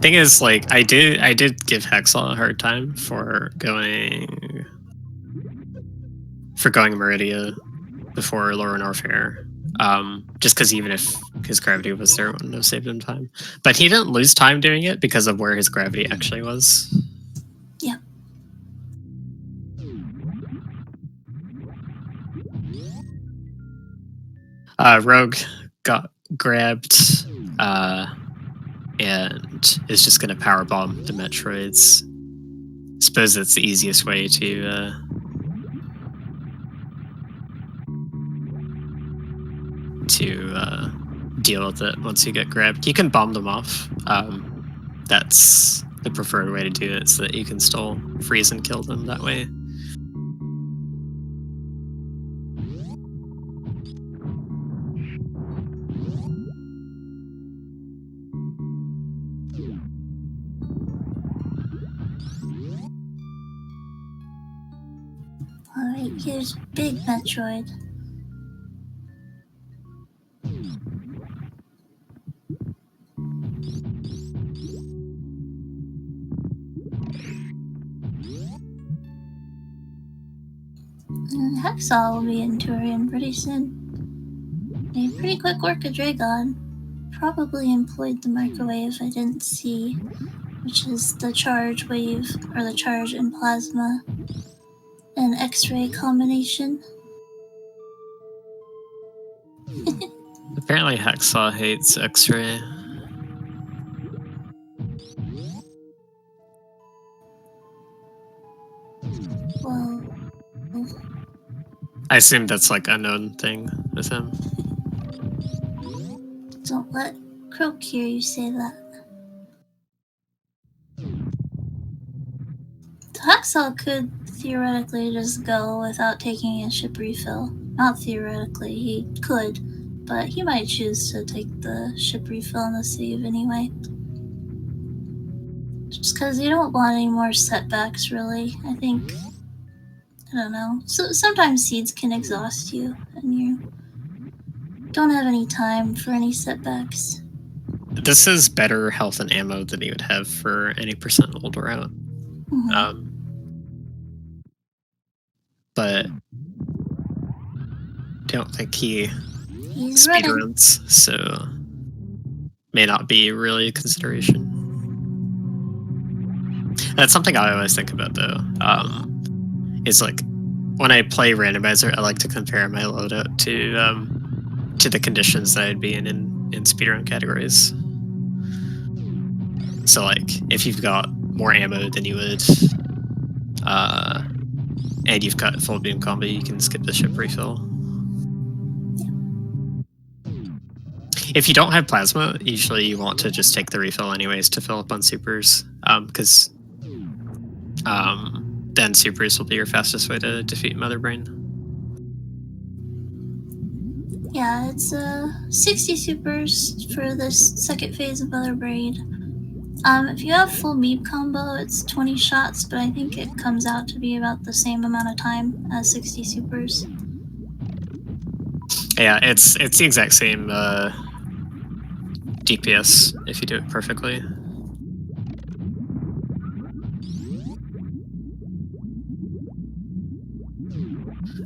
Thing is, like, I did give Hexal a hard time for going Meridia before Lower Norfair. Just because even if his gravity was there, it wouldn't have saved him time. But he didn't lose time doing it because of where his gravity actually was. Yeah. Rogue got grabbed and is just going to powerbomb the Metroids. Suppose that's the easiest way to deal with it once you get grabbed. You can bomb them off. That's the preferred way to do it, so that you can still freeze and kill them that way. Alright, here's Big Metroid. And Hacksaw will be in Turian pretty soon. Made pretty quick work of Dragon. Probably employed the microwave I didn't see, which is the charge wave, or the charge and plasma, and X-ray combination. Apparently Hacksaw hates X-ray. Well, I assume that's like a known thing with him. don't let Croak hear you say that. Hacksaw could theoretically just go without taking a ship refill. Not theoretically, he could, but he might choose to take the ship refill on the save anyway. Just because you don't want any more setbacks, really. I think, I don't know. So sometimes seeds can exhaust you, and you don't have any time for any setbacks. This is better health and ammo than you would have for any percent old route. Mm-hmm. But I don't think he He's running. speedruns, so may not be really a consideration. That's something I always think about, though. Is like when I play Randomizer, I like to compare my loadout to the conditions that I'd be in speedrun categories. So, like, if you've got more ammo than you would, and you've got full beam combo, you can skip the ship refill. If you don't have plasma, usually you want to just take the refill anyways to fill up on supers, because then supers will be your fastest way to defeat Mother Brain. Yeah, it's 60 supers for this second phase of Mother Brain. If you have full meep combo, it's 20 shots, but I think it comes out to be about the same amount of time as 60 supers. Yeah, it's the exact same DPS if you do it perfectly.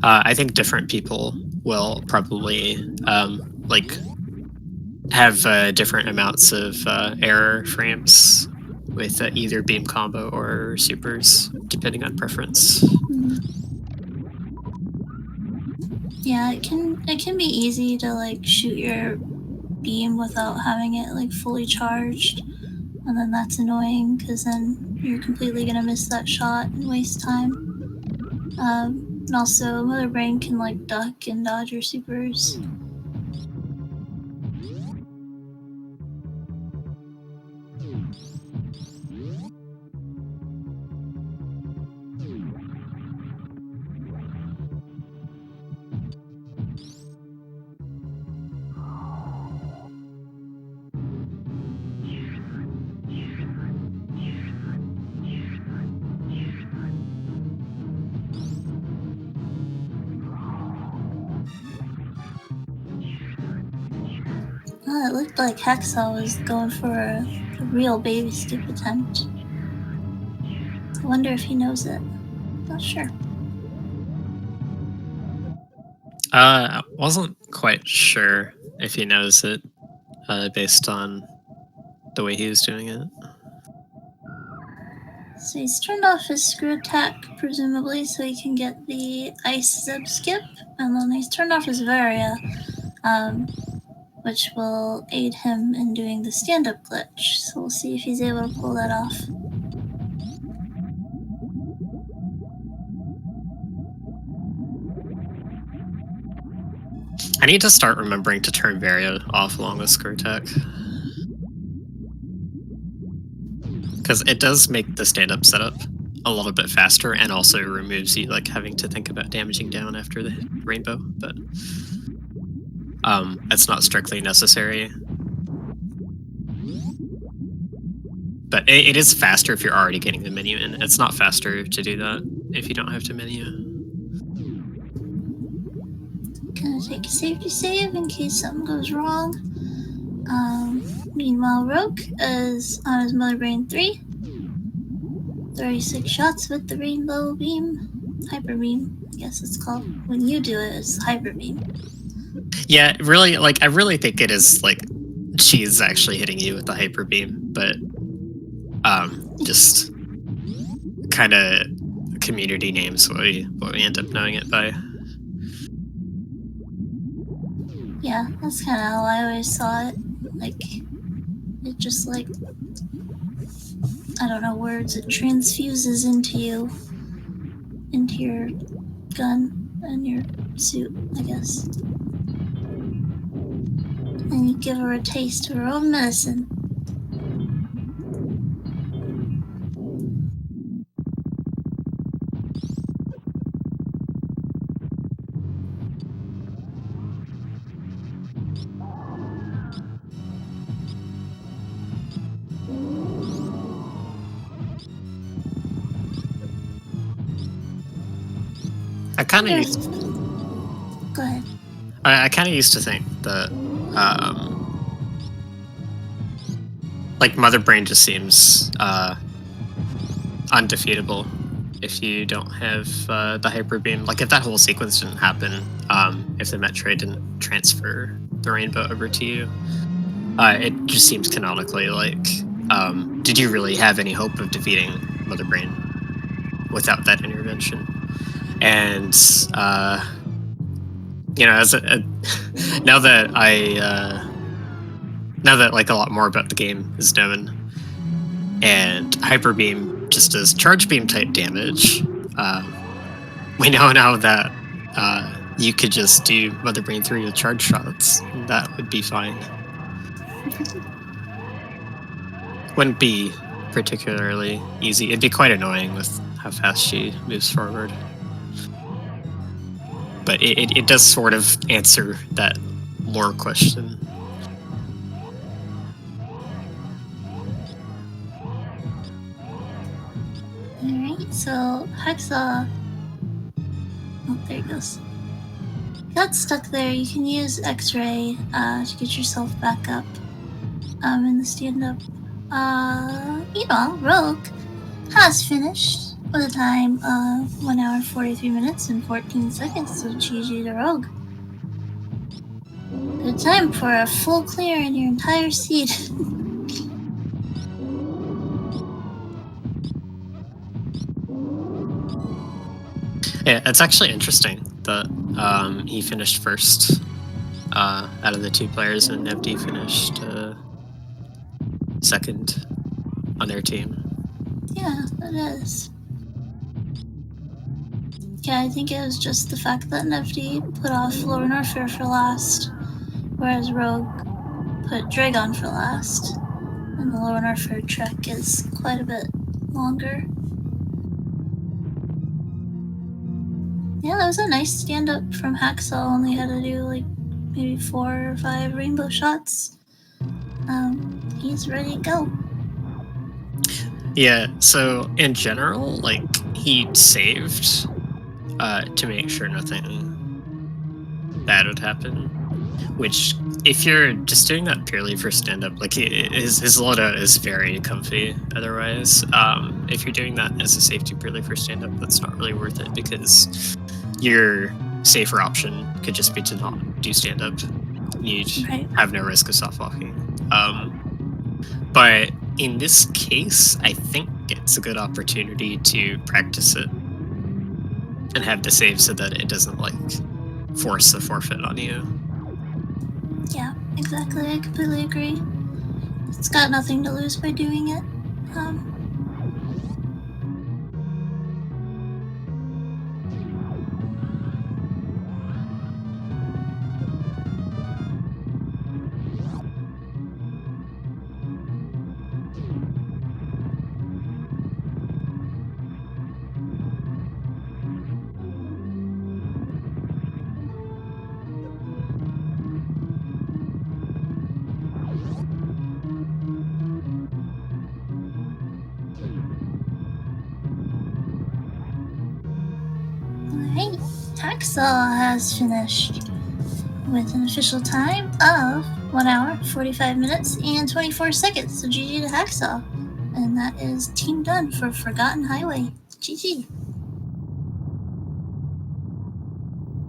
I think different people will probably like have different amounts of error frames with either beam combo or supers, depending on preference. Yeah, it can be easy to like shoot your beam without having it like fully charged, and then that's annoying because then you're completely gonna miss that shot and waste time. And also, Mother Brain can like duck and dodge your supers. Oh, it looked like Hacksaw was going for a real baby stoop attempt. I wonder if he knows it. Not sure. I wasn't quite sure if he knows it based on the way he was doing it. So he's turned off his screw attack, presumably, so he can get the ice zeb skip, and then he's turned off his Varia, which will aid him in doing the stand-up glitch. So we'll see if he's able to pull that off. I need to start remembering to turn Varia off along with screw attack. Because it does make the stand-up setup a little bit faster, and also removes you like having to think about damaging down after the rainbow, but it's not strictly necessary. But it is faster if you're already getting the menu in. It's not faster to do that if you don't have to menu. Gonna take a safety save in case something goes wrong. Meanwhile, Rogue is on his Mother Brain 3. 36 shots with the rainbow beam. Hyper beam, I guess it's called. When you do it, it's hyper beam. Yeah, really, like, I really think it is, like, she's actually hitting you with the hyper beam, but, just kind of community names what we end up knowing it by. Yeah, that's kind of how I always saw it. Like, it just, like, I don't know words, it transfuses into you, into your gun and your suit, I guess. And you give her a taste of her own medicine. I kind of used. Go ahead. I kind of used to think that, like, Mother Brain just seems undefeatable if you don't have the hyper beam. Like, if that whole sequence didn't happen, if the Metroid didn't transfer the rainbow over to you, it just seems canonically like, did you really have any hope of defeating Mother Brain without that intervention? And you know, as now that like a lot more about the game is known, and hyper beam just does charge beam type damage, we know now that you could just do Mother Brain 3 with charge shots. And that would be fine. Wouldn't be particularly easy. It'd be quite annoying with how fast she moves forward. But it does sort of answer that lore question. Alright, so Hacksaw. Oh, there it goes. Got stuck there. You can use X-ray to get yourself back up in the stand-up. Meanwhile, Rogue has finished with a time of 1 hour, 43 minutes, and 14 seconds, so GG to Rogue. Good time for a full clear in your entire seed. Yeah, it's actually interesting that he finished first out of the two players, and Nevdi finished second on their team. Yeah, it is. Yeah, I think it was just the fact that Nevdi put off Lower Norfair for last, whereas Rogue put Dragon for last, and the Lower Norfair trek is quite a bit longer. Yeah, that was a nice stand-up from Hacksaw. Only had to do like maybe 4 or 5 rainbow shots. He's ready to go. Yeah, so in general, like, he saved to make sure nothing bad would happen. Which, if you're just doing that purely for stand-up, like, his loadout is very comfy otherwise. If you're doing that as a safety purely for stand-up, that's not really worth it, because you're safer option could just be to not do stand-up. You'd have no risk of soft walking. But in this case, I think it's a good opportunity to practice it and have the save so that it doesn't like force the forfeit on you. Yeah, exactly. I completely agree. It's got nothing to lose by doing it. Alright, Hacksaw has finished with an official time of 1 hour, 45 minutes, and 24 seconds. So GG to Hacksaw. And that is team done for Forgotten Highway. GG.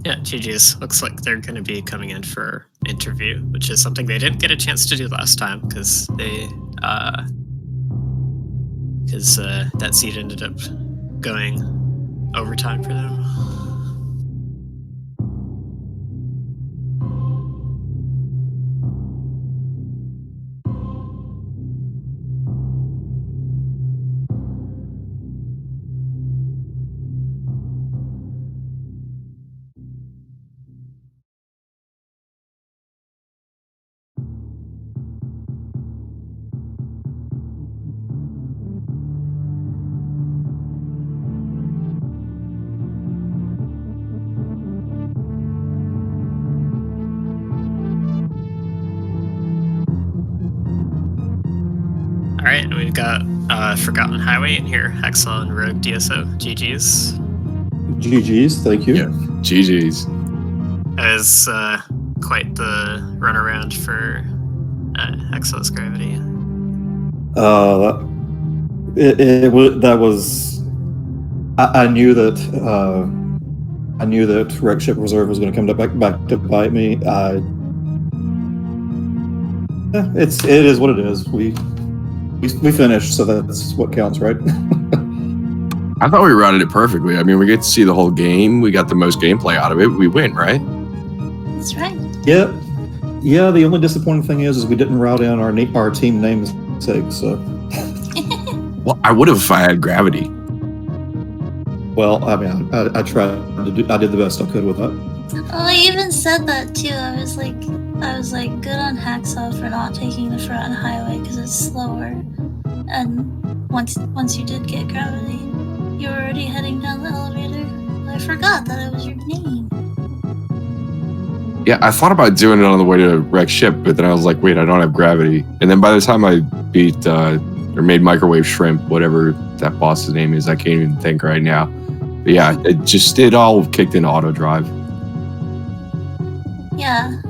Yeah, GG's. Looks like they're going to be coming in for interview, which is something they didn't get a chance to do last time because that seat ended up going overtime for them. All right, and we've got Forgotten Highway in here. Hacksaw and Rogue DSO. GG's. GG's, thank you. Yeah, GG's. That was quite the runaround for Hacksaw's Gravity. That was. I knew that. I knew that Wreck Ship Reserve was going to come back to bite me. It is what it is. We finished, so that's what counts, right? I thought we routed it perfectly. I mean, we get to see the whole game. We got the most gameplay out of it. We win, right? That's right. Yeah. The only disappointing thing is we didn't route in our team names' sake. So. Well, I would have if I had Gravity. Well, I mean, I tried to do. I did the best I could with that. Oh, I even said that too. I was like, good on Hacksaw for not taking the Forgotten Highway because it's slower. And once you did get Gravity, you were already heading down the elevator. I forgot that it was your name. Yeah, I thought about doing it on the way to Wreck Ship, but then I was like, wait, I don't have Gravity. And then by the time I beat or made Microwave Shrimp, whatever that boss's name is, I can't even think right now. But yeah, it all kicked into auto drive. Yeah,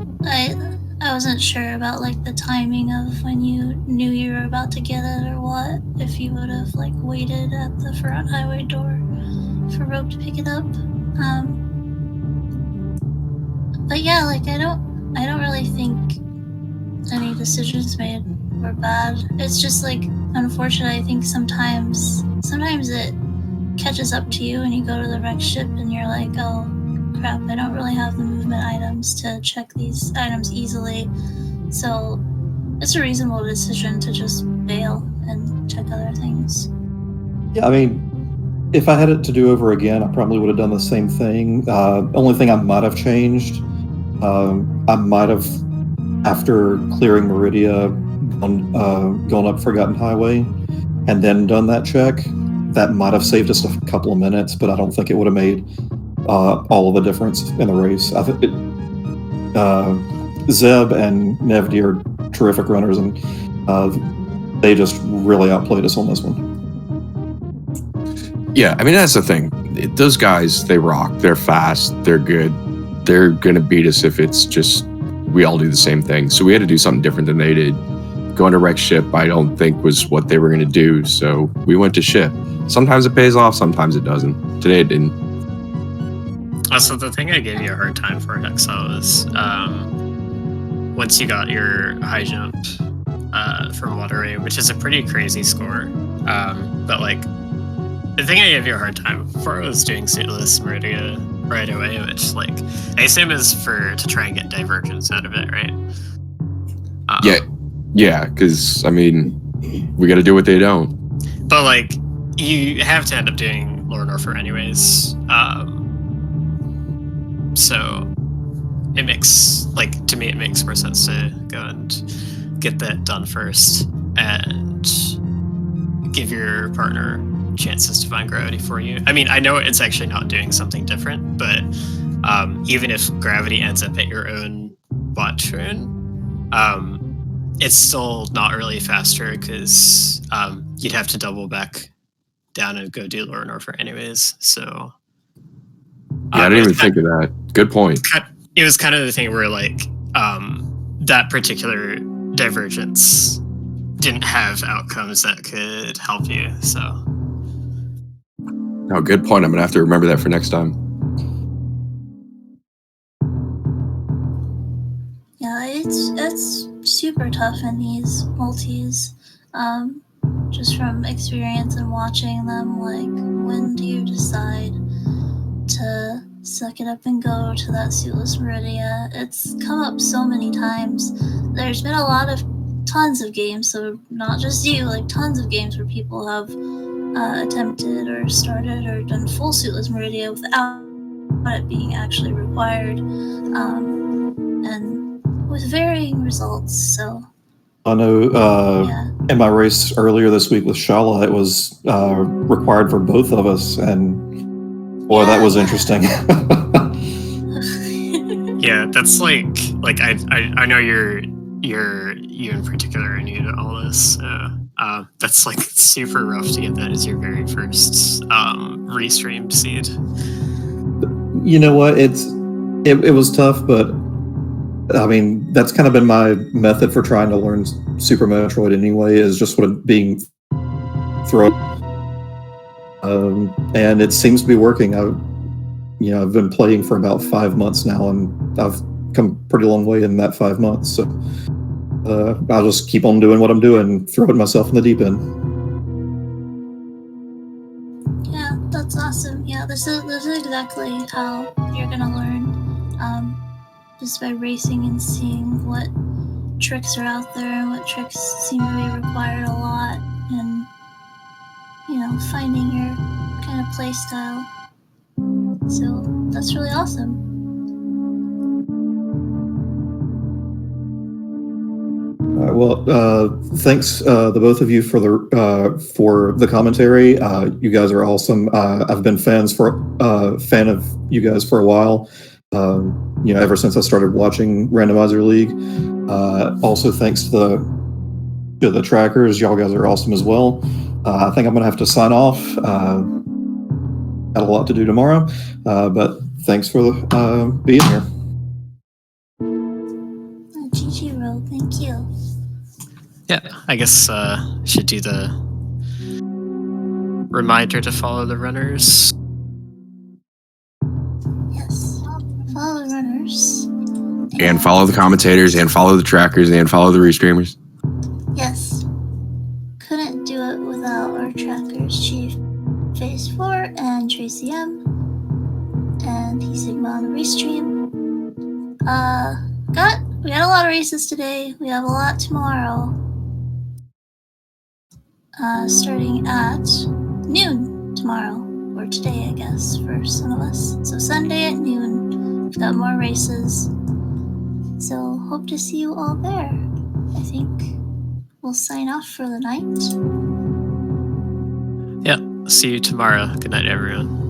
I wasn't sure about like the timing of when you knew you were about to get it or what. If you would have like waited at the Forgotten Highway door for Rogue to pick it up. But yeah, like I don't really think any decisions made were bad. It's just like unfortunate. I think sometimes it catches up to you and you go to the wreck ship and you're like, oh crap, I don't really have the movement items to check these items easily. So it's a reasonable decision to just bail and check other things. Yeah, I mean, if I had it to do over again, I probably would have done the same thing. Only thing I might have changed, I might have, after clearing Meridia, gone up Forgotten Highway and then done that check. That might have saved us a couple of minutes, but I don't think it would have made all of the difference in the race. I think Zeb and Nevdi are terrific runners, and they just really outplayed us on this one. Yeah, I mean, that's the thing. Those guys, they rock. They're fast. They're good. They're going to beat us if it's just we all do the same thing. So we had to do something different than they did. Going to wreck ship, I don't think was what they were going to do. So we went to ship. Sometimes it pays off. Sometimes it doesn't. Today it didn't. Also, the thing I gave you a hard time for, Hexel, is once you got your high jump from Wateray, which is a pretty crazy score, but like the thing I gave you a hard time for was doing Suitless Meridia right away, which like I assume is to try and get divergence out of it, right? Yeah, because I mean, we got to do what they don't. But like, you have to end up doing Lore Norfer anyways. So it makes, like, to me, it makes more sense to go and get that done first and give your partner chances to find gravity for you. I mean, I know it's actually not doing something different, but even if gravity ends up at your own bot turn, it's still not really faster because you'd have to double back down and go do Lore Norfer anyways. So yeah, I didn't even think of that. Good point. It was kind of the thing where like that particular divergence didn't have outcomes that could help you. So Oh, good point. I'm gonna have to remember that for next time. Yeah, it's super tough in these multis. Just from experience and watching them, like, when do you decide to suck it up and go to that Suitless Meridia? It's come up so many times. There's been tons of games, so not just you, like tons of games where people have attempted or started or done full Suitless Meridia without it being actually required, and with varying results. So I know in my race earlier this week with Shala, it was required for both of us, and boy, that was interesting. yeah, that's like I know you in particular are new to all this. So that's like super rough to get that as your very first restreamed seed. You know what? It was tough, but I mean, that's kind of been my method for trying to learn Super Metroid anyway, is just sort of being thrown. And it seems to be working. I've been playing for about 5 months now, and I've come a pretty long way in that 5 months. So I'll just keep on doing what I'm doing, throwing myself in the deep end. Yeah, that's awesome. Yeah, this is exactly how you're gonna learn. Just by racing and seeing what tricks are out there and what tricks seem to be required a lot, and finding your kind of play style. So that's really awesome. Well, thanks the both of you for the commentary. You guys are awesome. I've been fan of you guys for a while. Ever since I started watching Randomizer League. Also, thanks to the trackers. Y'all guys are awesome as well. I think I'm gonna have to sign off. Got a lot to do tomorrow, but thanks for being here. GG Roll, thank you. Yeah, I guess should do the reminder to follow the runners. Yes, follow the runners. And follow the commentators, and follow the trackers, and follow the restreamers. Yes. Couldn't do it without our trackers, Chief Phase 4 and Tracy M. And P Sigma on the restream. We got a lot of races today. We have a lot tomorrow. Starting at noon tomorrow. Or today, I guess, for some of us. So Sunday at noon, we've got more races. So hope to see you all there. I think we'll sign off for the night. Yeah, see you tomorrow. Good night, everyone.